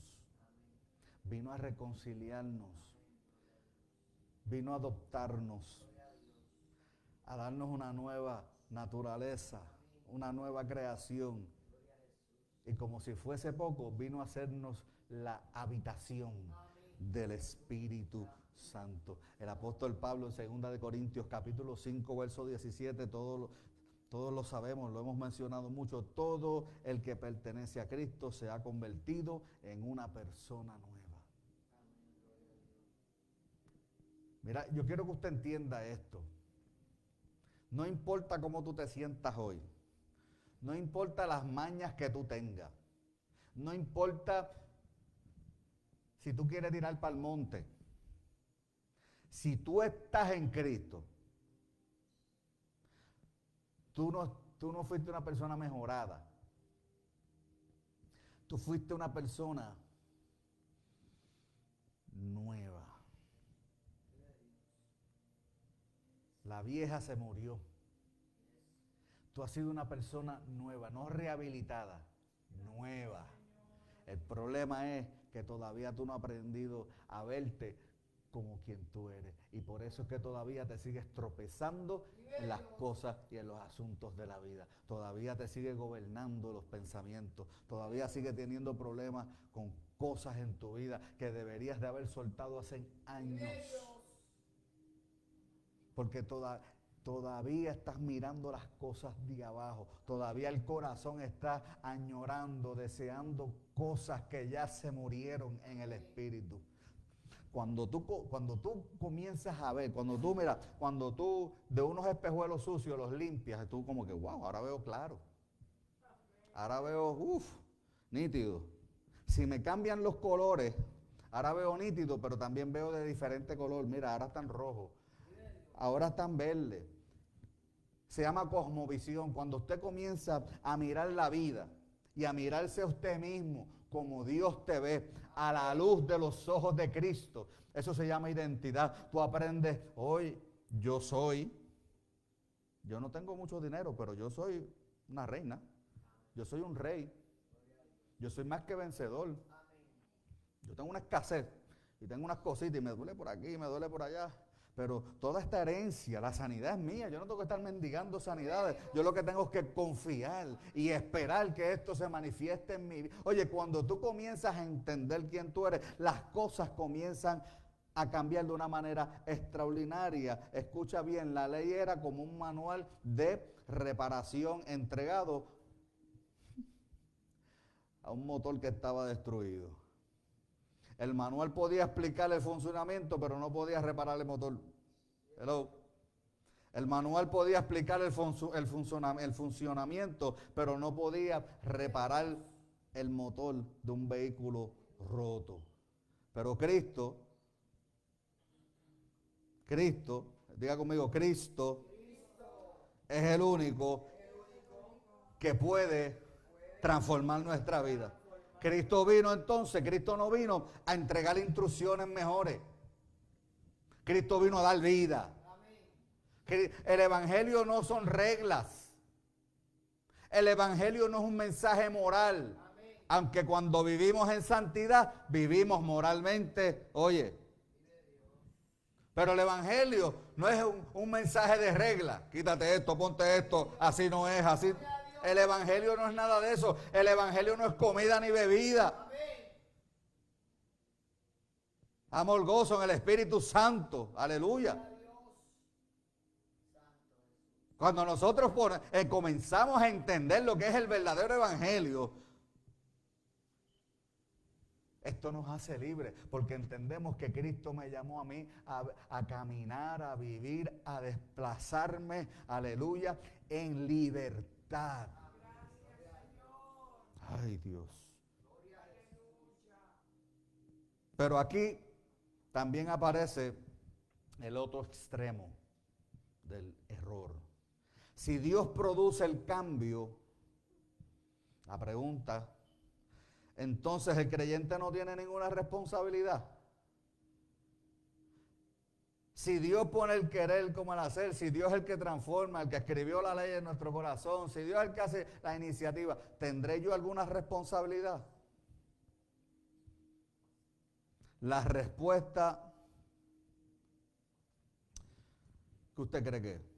Vino a reconciliarnos. Vino a adoptarnos. A darnos una nueva naturaleza, una nueva creación. Y como si fuese poco, vino a hacernos la habitación del Espíritu Santo. El apóstol Pablo en 2 de Corintios capítulo 5 verso 17, todos lo sabemos, lo hemos mencionado mucho, todo el que pertenece a Cristo se ha convertido en una persona nueva. Mira, yo quiero que usted entienda esto. No importa cómo tú te sientas hoy, no importa las mañas que tú tengas, no importa si tú quieres tirar para el monte. Si tú estás en Cristo, tú no fuiste una persona mejorada. Tú fuiste una persona nueva. La vieja se murió. Tú has sido una persona nueva, no rehabilitada, nueva. El problema es que todavía tú no has aprendido a verte como quien tú eres. Y por eso es que todavía te sigues tropezando en las cosas y en los asuntos de la vida. Todavía te sigue gobernando los pensamientos. Todavía sigues teniendo problemas con cosas en tu vida que deberías de haber soltado hace años. Porque todavía estás mirando las cosas de abajo. Todavía el corazón está añorando, deseando cosas que ya se murieron en el espíritu. Cuando tú comienzas a ver, cuando tú de unos espejuelos sucios los limpias, tú como que, wow, ahora veo claro. Ahora veo, nítido. Si me cambian los colores, ahora veo nítido, pero también veo de diferente color. Mira, ahora están rojos. Ahora están verdes. Se llama cosmovisión. Cuando usted comienza a mirar la vida y a mirarse a usted mismo como Dios te ve, a la luz de los ojos de Cristo, eso se llama identidad. Tú aprendes, hoy yo no tengo mucho dinero, pero yo soy una reina. Yo soy un rey. Yo soy más que vencedor. Yo tengo una escasez y tengo unas cositas y me duele por aquí y me duele por allá. Pero toda esta herencia, la sanidad es mía. Yo no tengo que estar mendigando sanidades. Yo lo que tengo es que confiar y esperar que esto se manifieste en mi vida. Oye, cuando tú comienzas a entender quién tú eres, las cosas comienzan a cambiar de una manera extraordinaria. Escucha bien, la ley era como un manual de reparación entregado a un motor que estaba destruido. El manual podía explicar el funcionamiento, pero no podía reparar el motor. Hello. El manual podía explicar el funcionamiento, pero no podía reparar el motor de un vehículo roto. Pero Cristo, diga conmigo, Cristo es el único que puede transformar nuestra vida. Cristo vino entonces, Cristo no vino a entregar instrucciones mejores. Cristo vino a dar vida. El evangelio no son reglas. El evangelio no es un mensaje moral. Aunque cuando vivimos en santidad, vivimos moralmente, oye. Pero el evangelio no es un mensaje de reglas. Quítate esto, ponte esto, así no es, así. El evangelio no es nada de eso. El evangelio no es comida ni bebida. Amor, gozo en el Espíritu Santo. Aleluya. Cuando nosotros comenzamos a entender lo que es el verdadero evangelio, esto nos hace libres, porque entendemos que Cristo me llamó a mí a caminar, a vivir, a desplazarme, aleluya, en libertad. Ay, Dios. Pero aquí también aparece el otro extremo del error. Si Dios produce el cambio, la pregunta, entonces el creyente no tiene ninguna responsabilidad. Si Dios pone el querer como el hacer, si Dios es el que transforma, el que escribió la ley en nuestro corazón, si Dios es el que hace la iniciativa, ¿tendré yo alguna responsabilidad? La respuesta, ¿qué usted cree que es?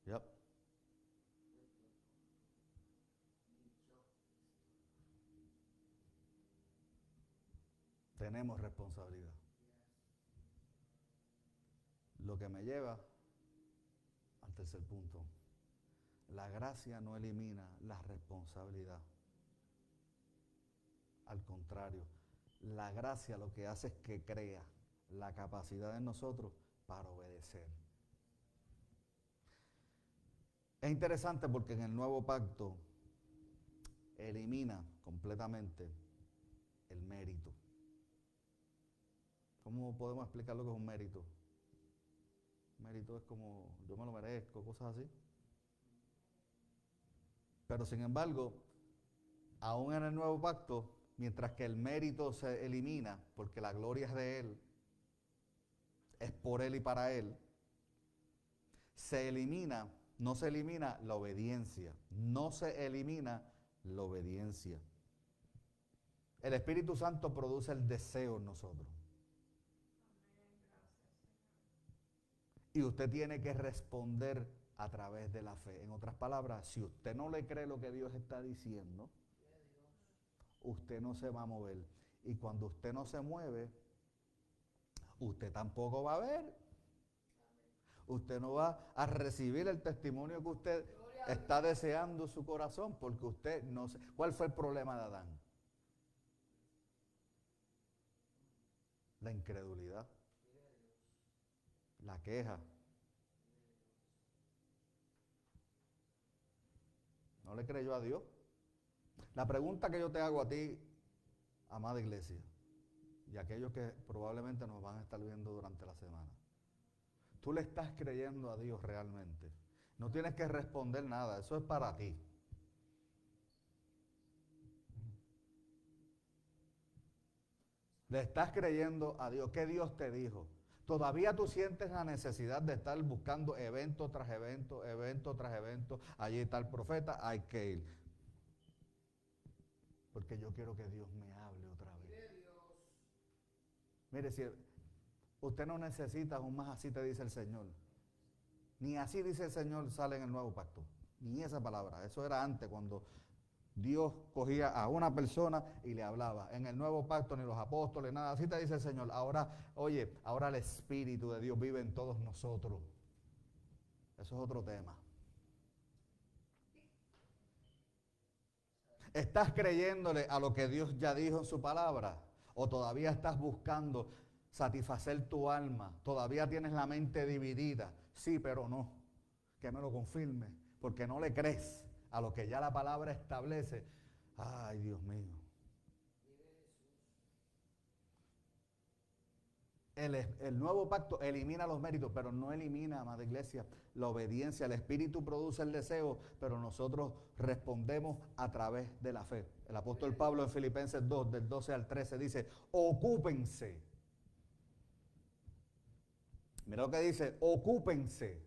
Yep. Tenemos responsabilidad. Lo que me lleva al tercer punto. La gracia no elimina la responsabilidad. Al contrario, la gracia lo que hace es que crea la capacidad en nosotros para obedecer. Es interesante porque en el nuevo pacto elimina completamente el mérito. ¿Cómo podemos explicar lo que es un mérito? Mérito es como yo me lo merezco, cosas así. Pero sin embargo, aún en el nuevo pacto, mientras que el mérito se elimina, porque la gloria es de Él, es por Él y para Él, no se elimina la obediencia, no se elimina la obediencia. El Espíritu Santo produce el deseo en nosotros. Y usted tiene que responder a través de la fe. En otras palabras, si usted no le cree lo que Dios está diciendo, usted no se va a mover. Y cuando usted no se mueve, usted tampoco va a ver. Usted no va a recibir el testimonio que usted está deseando en su corazón, porque usted no sé. ¿Cuál fue el problema de Adán? La incredulidad, la queja. ¿No le creyó a Dios? La pregunta que yo te hago a ti, amada iglesia, y a aquellos que probablemente nos van a estar viendo durante la semana, ¿tú le estás creyendo a Dios realmente? No tienes que responder nada, eso es para ti. ¿Le estás creyendo a Dios? ¿Qué Dios te dijo? Todavía tú sientes la necesidad de estar buscando evento tras evento, evento tras evento. Allí está el profeta, hay que ir. Porque yo quiero que Dios me hable otra vez. Mire, si usted no necesita un más así te dice el Señor. Ni así dice el Señor sale en el nuevo pacto. Ni esa palabra. Eso era antes, cuando Dios cogía a una persona y le hablaba. En el nuevo pacto, ni los apóstoles, nada. Así te dice el Señor. Ahora, oye, ahora el Espíritu de Dios vive en todos nosotros. Eso es otro tema. ¿Estás creyéndole a lo que Dios ya dijo en su palabra? ¿O todavía estás buscando satisfacer tu alma? ¿Todavía tienes la mente dividida? Sí, pero no. Que me lo confirme. Porque no le crees a lo que ya la palabra establece. Ay, Dios mío. El nuevo pacto elimina los méritos, pero no elimina, amada iglesia, la obediencia. El Espíritu produce el deseo, pero nosotros respondemos a través de la fe. El apóstol Pablo en Filipenses 2, del 12 al 13, dice, ocúpense. Mira lo que dice, ocúpense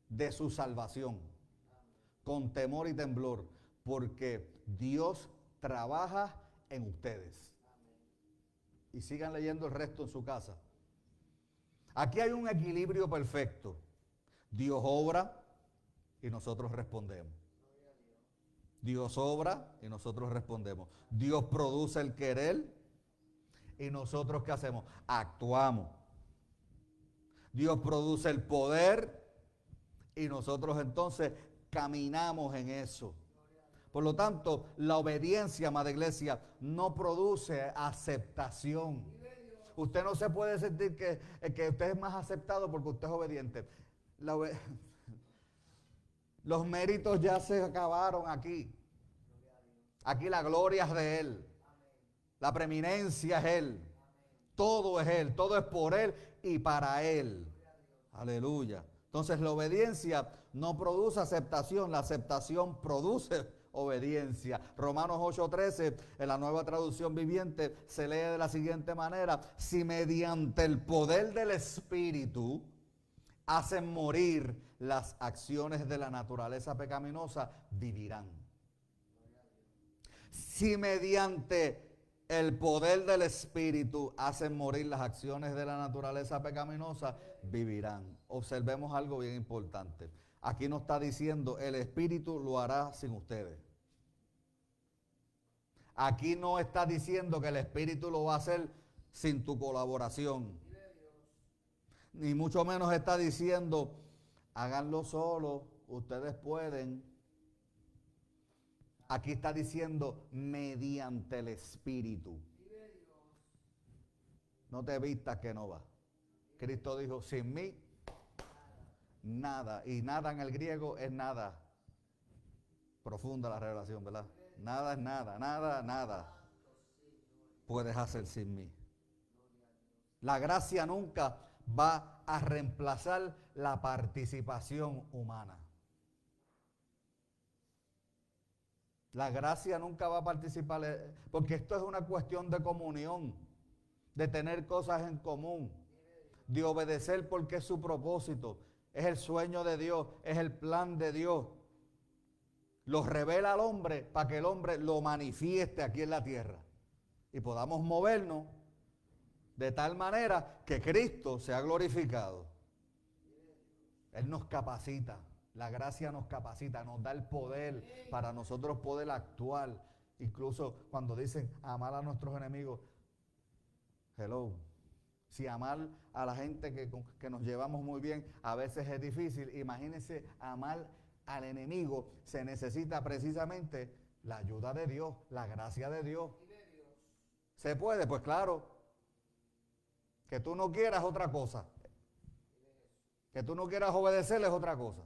de su salvación, con temor y temblor, porque Dios trabaja en ustedes. Y sigan leyendo el resto en su casa. Aquí hay un equilibrio perfecto. Dios obra y nosotros respondemos. Dios obra y nosotros respondemos. Dios produce el querer y nosotros ¿qué hacemos? Actuamos. Dios produce el poder y nosotros entonces caminamos en eso. Por lo tanto, la obediencia, amada iglesia, no produce aceptación. Usted no se puede sentir que usted es más aceptado porque usted es obediente. Los méritos ya se acabaron aquí. Aquí la gloria es de Él. La preeminencia es Él. Todo es Él. Todo es por Él y para Él. Aleluya. Entonces la obediencia no produce aceptación. La aceptación produce obediencia. Romanos 8:13, en la Nueva Traducción Viviente, se lee de la siguiente manera: si mediante el poder del Espíritu hacen morir las acciones de la naturaleza pecaminosa, vivirán. Si mediante el poder del Espíritu hacen morir las acciones de la naturaleza pecaminosa, vivirán. Observemos algo bien importante. Aquí no está diciendo el Espíritu lo hará sin ustedes. Aquí no está diciendo que el Espíritu lo va a hacer sin tu colaboración. Ni mucho menos está diciendo háganlo solo, ustedes pueden. Aquí está diciendo mediante el Espíritu. No te vistas que no va. Cristo dijo, sin mí, nada. Y nada en el griego es nada. Profunda la revelación, ¿verdad? Nada es nada, nada puedes hacer sin mí. La gracia nunca va a reemplazar la participación humana. La gracia nunca va a participar, porque esto es una cuestión de comunión, de tener cosas en común, de obedecer porque es su propósito, es el sueño de Dios, es el plan de Dios. Lo revela al hombre para que el hombre lo manifieste aquí en la tierra y podamos movernos de tal manera que Cristo sea glorificado. Él nos capacita, la gracia nos capacita, nos da el poder para nosotros poder actuar. Incluso cuando dicen amar a nuestros enemigos, hello, si amar a la gente que nos llevamos muy bien a veces es difícil, imagínense amar al enemigo. Se necesita precisamente la ayuda de Dios, la gracia de Dios. ¿Se puede? Pues claro. Que tú no quieras otra cosa. Que tú no quieras obedecer es otra cosa.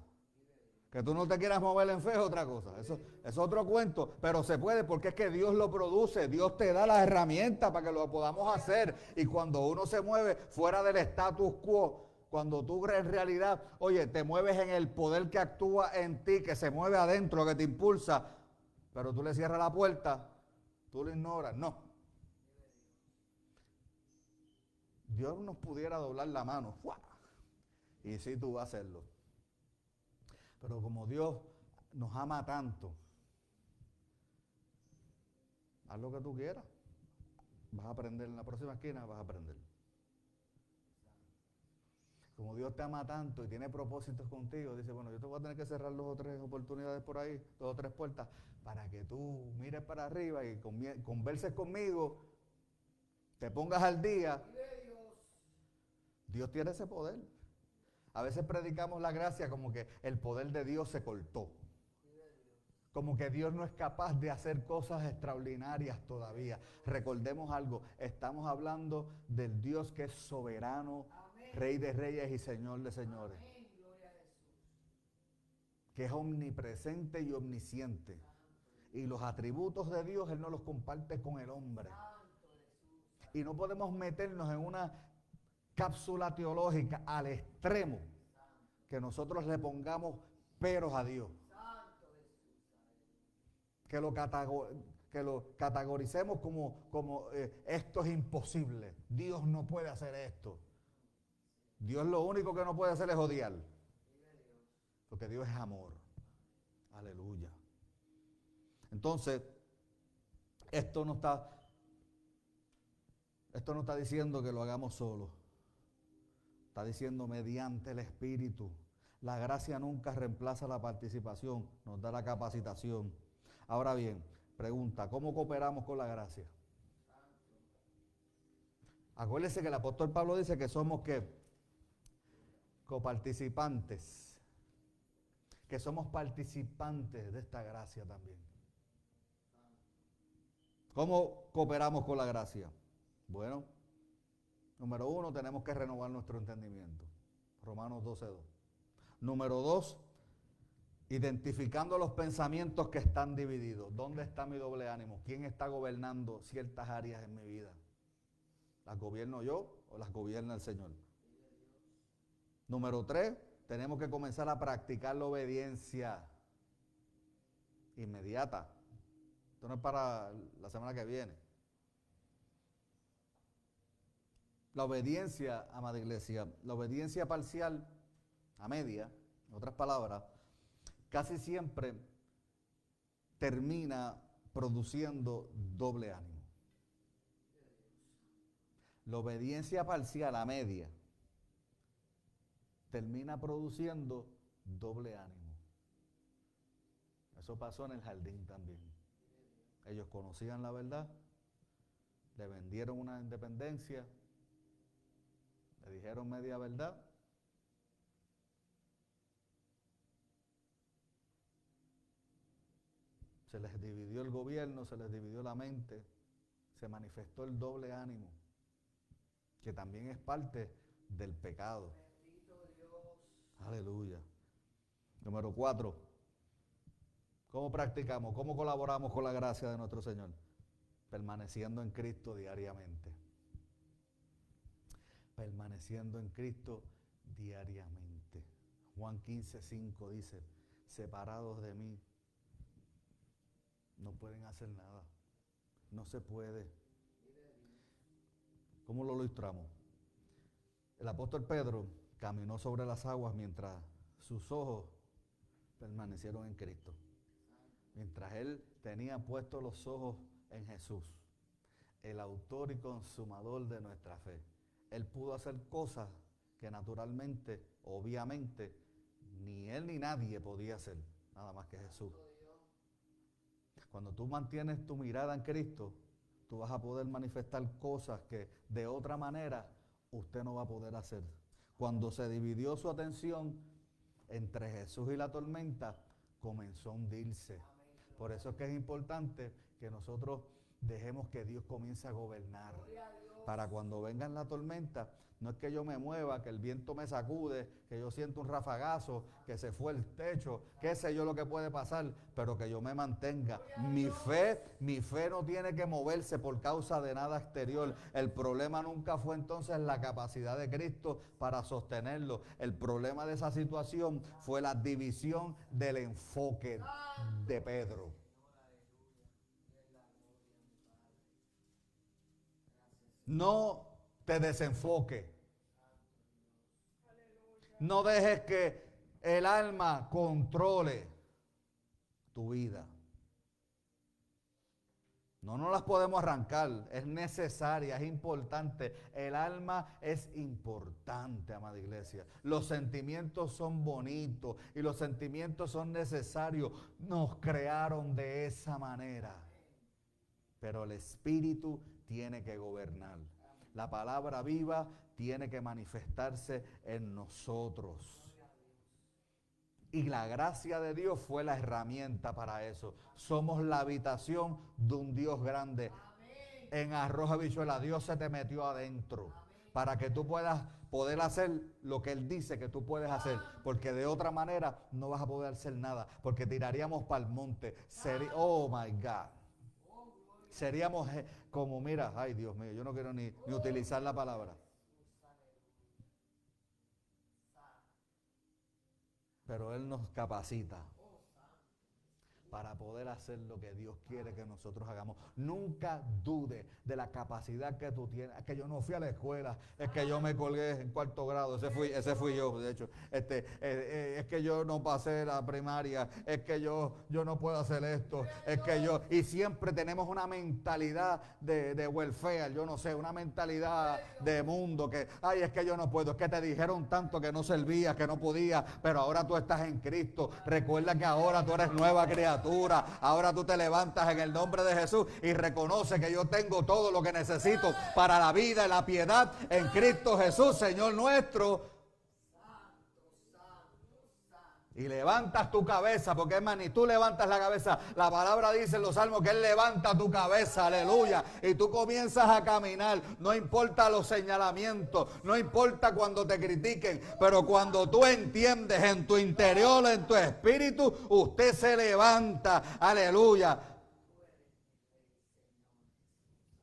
Que tú no te quieras mover en fe es otra cosa. Eso es otro cuento. Pero se puede porque es que Dios lo produce. Dios te da las herramientas para que lo podamos hacer. Y cuando uno se mueve fuera del status quo, cuando tú en realidad, oye, te mueves en el poder que actúa en ti, que se mueve adentro, que te impulsa, pero tú le cierras la puerta, tú lo ignoras. No. Dios nos pudiera doblar la mano. ¡Fua! Y sí, tú vas a hacerlo. Pero como Dios nos ama tanto, haz lo que tú quieras. Vas a aprender en la próxima esquina, vas a aprender. Como Dios te ama tanto y tiene propósitos contigo, dice, bueno, yo te voy a tener que cerrar 2 o 3 oportunidades por ahí, 2 o 3 puertas, para que tú mires para arriba y converses conmigo, te pongas al día. Dios tiene ese poder. A veces predicamos la gracia como que el poder de Dios se cortó. Como que Dios no es capaz de hacer cosas extraordinarias todavía. Recordemos algo, estamos hablando del Dios que es soberano, Rey de reyes y Señor de señores. Que es omnipresente y omnisciente. Y los atributos de Dios Él no los comparte con el hombre. Y no podemos meternos en una cápsula teológica al extremo que nosotros le pongamos peros a Dios. Que lo categoricemos como esto es imposible. Dios no puede hacer esto. Dios lo único que no puede hacer es odiar. Porque Dios es amor. Aleluya. Entonces, esto no está diciendo que lo hagamos solos. Está diciendo mediante el Espíritu. La gracia nunca reemplaza la participación, nos da la capacitación. Ahora bien, pregunta, ¿cómo cooperamos con la gracia? Acuérdense que el apóstol Pablo dice que somos ¿qué? Coparticipantes. Que somos participantes de esta gracia también. ¿Cómo cooperamos con la gracia? Bueno, número 1, tenemos que renovar nuestro entendimiento. Romanos 12:2. Número 2, identificando los pensamientos que están divididos. ¿Dónde está mi doble ánimo? ¿Quién está gobernando ciertas áreas en mi vida? ¿Las gobierno yo o las gobierna el Señor? Número 3, tenemos que comenzar a practicar la obediencia inmediata. Esto no es para la semana que viene. La obediencia, amada iglesia, la obediencia parcial, a media, en otras palabras, casi siempre termina produciendo doble ánimo. La obediencia parcial a media termina produciendo doble ánimo. Eso pasó en el jardín también. Ellos conocían la verdad, le vendieron una independencia, le dijeron media verdad. Se les dividió el gobierno, se les dividió la mente, se manifestó el doble ánimo, que también es parte del pecado. Bendito Dios. Aleluya. Número 4, ¿cómo practicamos? ¿Cómo colaboramos con la gracia de nuestro Señor? Permaneciendo en Cristo diariamente. Permaneciendo en Cristo diariamente. Juan 15:5 dice, separados de mí, no pueden hacer nada. No se puede. ¿Cómo lo ilustramos? El apóstol Pedro caminó sobre las aguas mientras sus ojos permanecieron en Cristo. Mientras él tenía puestos los ojos en Jesús, el autor y consumador de nuestra fe. Él pudo hacer cosas que naturalmente, obviamente, ni él ni nadie podía hacer, nada más que Jesús. Cuando tú mantienes tu mirada en Cristo, tú vas a poder manifestar cosas que de otra manera usted no va a poder hacer. Cuando se dividió su atención entre Jesús y la tormenta, comenzó a hundirse. Por eso es que es importante que nosotros dejemos que Dios comience a gobernar. Para cuando venga la tormenta, no es que yo me mueva, que el viento me sacude, que yo siento un rafagazo, que se fue el techo, qué sé yo lo que puede pasar, pero que yo me mantenga. Mi fe no tiene que moverse por causa de nada exterior. El problema nunca fue entonces la capacidad de Cristo para sostenerlo. El problema de esa situación fue la división del enfoque de Pedro. No te desenfoque. No dejes que el alma controle tu vida. No nos las podemos arrancar, es necesaria, es importante. El alma es importante, amada iglesia. Los sentimientos son bonitos y los sentimientos son necesarios. Nos crearon de esa manera. Pero el espíritu tiene que gobernar. La palabra viva tiene que manifestarse en nosotros. Y la gracia de Dios fue la herramienta para eso. Somos la habitación de un Dios grande. Amén. En arroz habichuela, Dios se te metió adentro. Amén. Para que tú puedas poder hacer lo que Él dice que tú puedes hacer. Porque de otra manera no vas a poder hacer nada. Porque tiraríamos para el monte. Oh my God. Seríamos como, mira, ay Dios mío, yo no quiero ni utilizar la palabra. Pero Él nos capacita para poder hacer lo que Dios quiere que nosotros hagamos. Nunca dude de la capacidad que tú tienes. Es que yo no fui a la escuela, es que yo me colgué en 4º grado, ese fui yo, de hecho. Es que yo no pasé la primaria, es que yo no puedo hacer esto, es que yo... Y siempre tenemos una mentalidad de welfare, yo no sé, una mentalidad de mundo que, ay, es que yo no puedo, es que te dijeron tanto que no servías, que no podías, pero ahora tú estás en Cristo. Recuerda que ahora tú eres nueva criatura. Ahora tú te levantas en el nombre de Jesús y reconoce que yo tengo todo lo que necesito para la vida y la piedad en Cristo Jesús, Señor nuestro. Y levantas tu cabeza, porque es más, ni tú levantas la cabeza. La palabra dice en los salmos que Él levanta tu cabeza, aleluya. Y tú comienzas a caminar. No importa los señalamientos, no importa cuando te critiquen, pero cuando tú entiendes en tu interior, en tu espíritu, usted se levanta, aleluya.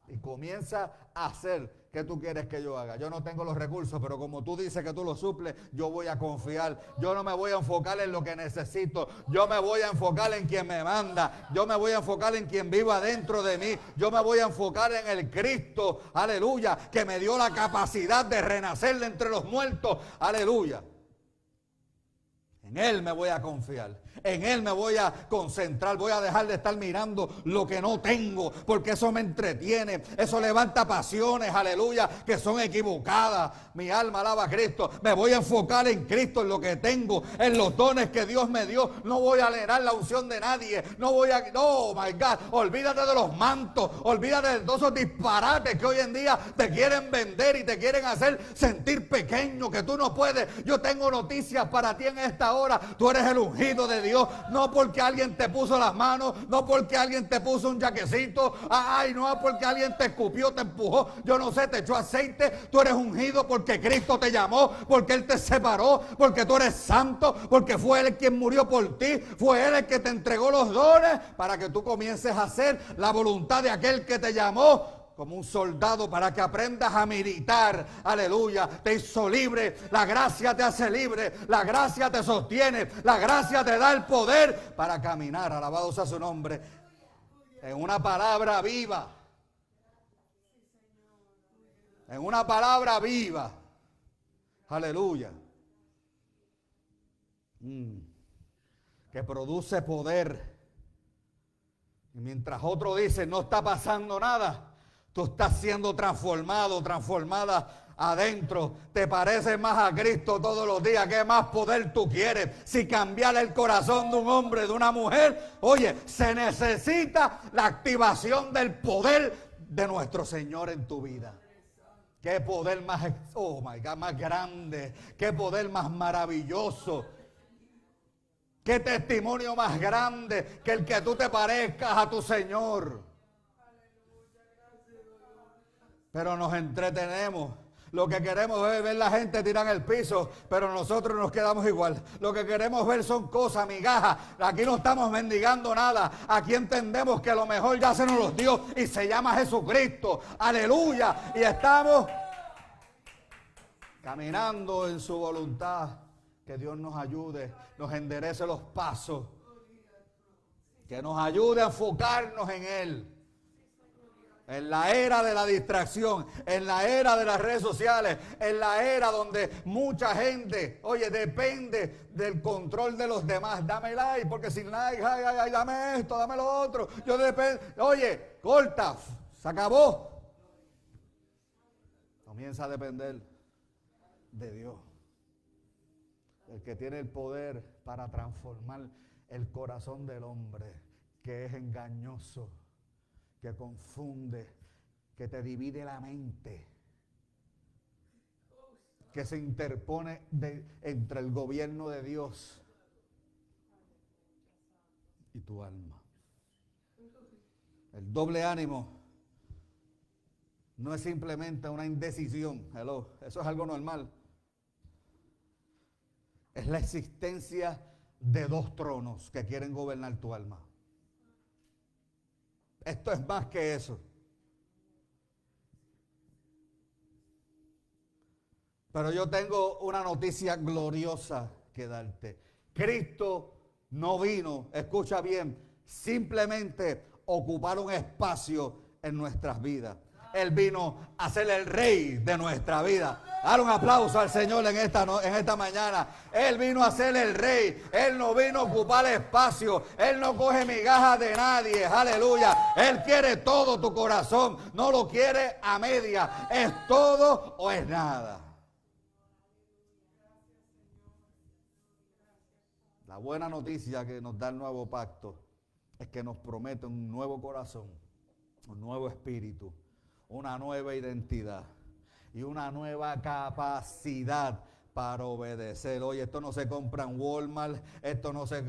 Y comienza a hacer. ¿Qué tú quieres que yo haga? Yo no tengo los recursos, pero como tú dices que tú los suples, yo voy a confiar. Yo no me voy a enfocar en lo que necesito. Yo me voy a enfocar en quien me manda. Yo me voy a enfocar en quien viva dentro de mí. Yo me voy a enfocar en el Cristo, aleluya, que me dio la capacidad de renacer de entre los muertos, aleluya. En Él me voy a confiar, en Él me voy a concentrar, voy a dejar de estar mirando lo que no tengo, porque eso me entretiene, eso levanta pasiones, aleluya, que son equivocadas. Mi alma alaba a Cristo, me voy a enfocar en Cristo, en lo que tengo, en los dones que Dios me dio. No voy a alenar la unción de nadie, no, my God, olvídate de los mantos, olvídate de todos esos disparates que hoy en día te quieren vender y te quieren hacer sentir pequeño, que tú no puedes. Yo tengo noticias para ti en esta hora. Tú eres el ungido de Dios, no porque alguien te puso las manos, no porque alguien te puso un jaquecito, ay, no porque alguien te escupió, te empujó, yo no sé, te echó aceite. Tú eres ungido porque Cristo te llamó, porque Él te separó, porque tú eres santo, porque fue Él quien murió por ti, fue Él el que te entregó los dones para que tú comiences a hacer la voluntad de aquel que te llamó. Como un soldado, para que aprendas a militar, aleluya. Te hizo libre, la gracia te hace libre, la gracia te sostiene, la gracia te da el poder para caminar, alabado sea su nombre, en una palabra viva, en una palabra viva, aleluya, que produce poder. Y mientras otro dice no está pasando nada, tú estás siendo transformado, transformada adentro. Te pareces más a Cristo todos los días. ¿Qué más poder tú quieres? Si cambiar el corazón de un hombre, de una mujer, oye, se necesita la activación del poder de nuestro Señor en tu vida. Qué poder más, oh my God, más grande. Qué poder más maravilloso. Qué testimonio más grande que el que tú te parezcas a tu Señor. Pero nos entretenemos. Lo que queremos es ver la gente tirar en el piso, pero nosotros nos quedamos igual. Lo que queremos ver son cosas, migajas. Aquí no estamos mendigando nada. Aquí entendemos que lo mejor ya se nos los dio y se llama Jesucristo. Aleluya. Y estamos caminando en su voluntad. Que Dios nos ayude, nos enderece los pasos. Que nos ayude a enfocarnos en Él. En la era de la distracción, en la era de las redes sociales, en la era donde mucha gente, oye, depende del control de los demás. Dame like, porque sin like, ay, ay, ay, dame esto, dame lo otro. Yo dependo. Oye, corta, se acabó. Comienza a depender de Dios. El que tiene el poder para transformar el corazón del hombre, que es engañoso, que confunde, que te divide la mente, que se interpone entre el gobierno de Dios y tu alma. El doble ánimo no es simplemente una indecisión, hello, eso es algo normal. Es la existencia de dos tronos que quieren gobernar tu alma. Esto es más que eso. Pero yo tengo una noticia gloriosa que darte. Cristo no vino, escucha bien, simplemente ocupar un espacio en nuestras vidas. Él vino a ser el rey de nuestra vida. Dar un aplauso al Señor en esta mañana. Él vino a ser el rey. Él no vino a ocupar espacio. Él no coge migajas de nadie. Aleluya. Él quiere todo tu corazón. No lo quiere a media. Es todo o es nada. La buena noticia que nos da el nuevo pacto es que nos promete un nuevo corazón, un nuevo espíritu, una nueva identidad y una nueva capacidad para obedecer. Oye, esto no se compra en Walmart, esto no se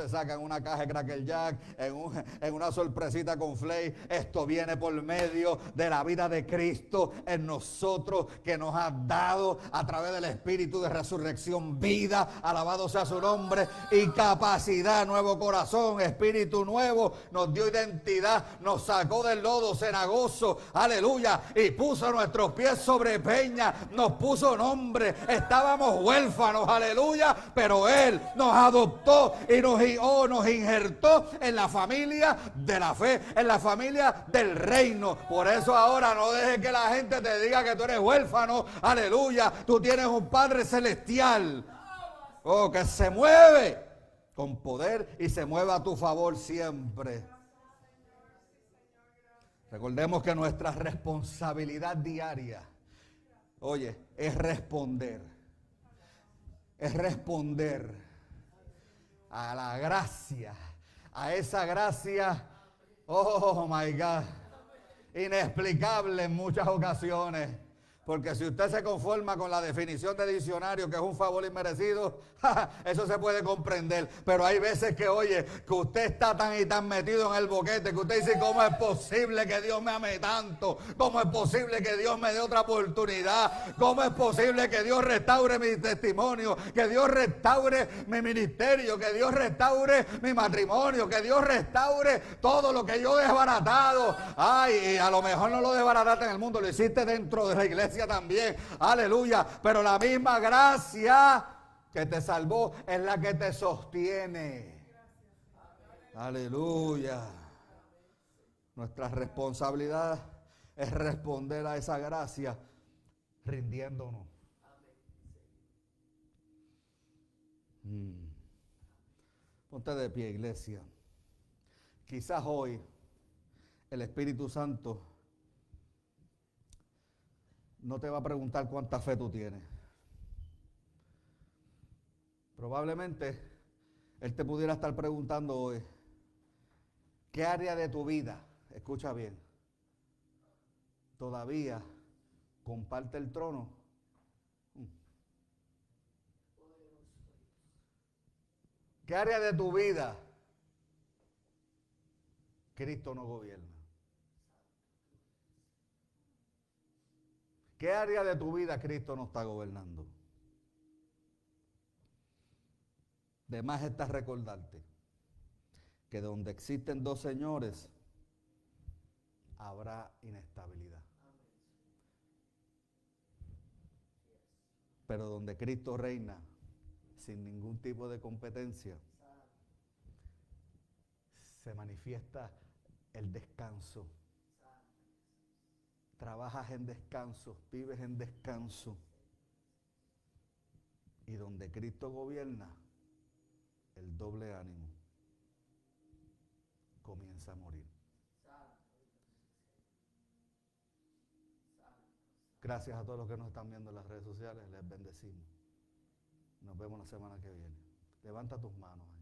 saca en una caja de Cracker Jack, en una sorpresita con Flay. Esto viene por medio de la vida de Cristo en nosotros, que nos ha dado a través del Espíritu de resurrección vida, alabado sea su nombre, y capacidad, nuevo corazón, espíritu nuevo, nos dio identidad, nos sacó del lodo cenagoso, aleluya, y puso nuestros pies sobre peña, nos puso nombre. Estábamos huérfanos, aleluya, pero Él nos adoptó y nos injertó en la familia de la fe, en la familia del reino. Por eso ahora no dejes que la gente te diga que tú eres huérfano, aleluya. Tú tienes un Padre celestial, oh, que se mueve con poder y se mueve a tu favor siempre. Recordemos que nuestra responsabilidad diaria, oye, es responder. Es responder a la gracia, a esa gracia, oh my God, inexplicable en muchas ocasiones. Porque si usted se conforma con la definición de diccionario, que es un favor inmerecido, eso se puede comprender. Pero hay veces que, oye, que usted está tan y tan metido en el boquete, que usted dice, ¿cómo es posible que Dios me ame tanto? ¿Cómo es posible que Dios me dé otra oportunidad? ¿Cómo es posible que Dios restaure mi testimonio? Que Dios restaure mi ministerio, que Dios restaure mi matrimonio, que Dios restaure todo lo que yo he desbaratado. Ay, y a lo mejor no lo desbarataste en el mundo, lo hiciste dentro de la iglesia también, aleluya, pero la misma gracia que te salvó es la que te sostiene, aleluya. Nuestra responsabilidad es responder a esa gracia rindiéndonos. Ponte de pie, iglesia. Quizás hoy el Espíritu Santo no te va a preguntar cuánta fe tú tienes. Probablemente Él te pudiera estar preguntando hoy, ¿qué área de tu vida, escucha bien, todavía comparte el trono? ¿Qué área de tu vida Cristo no gobierna? ¿Qué área de tu vida Cristo no está gobernando? De más está recordarte que donde existen dos señores habrá inestabilidad. Pero donde Cristo reina sin ningún tipo de competencia, se manifiesta el descanso, trabajas en descanso, vives en descanso. Y donde Cristo gobierna, el doble ánimo comienza a morir. Gracias a todos los que nos están viendo en las redes sociales, les bendecimos. Nos vemos la semana que viene. Levanta tus manos.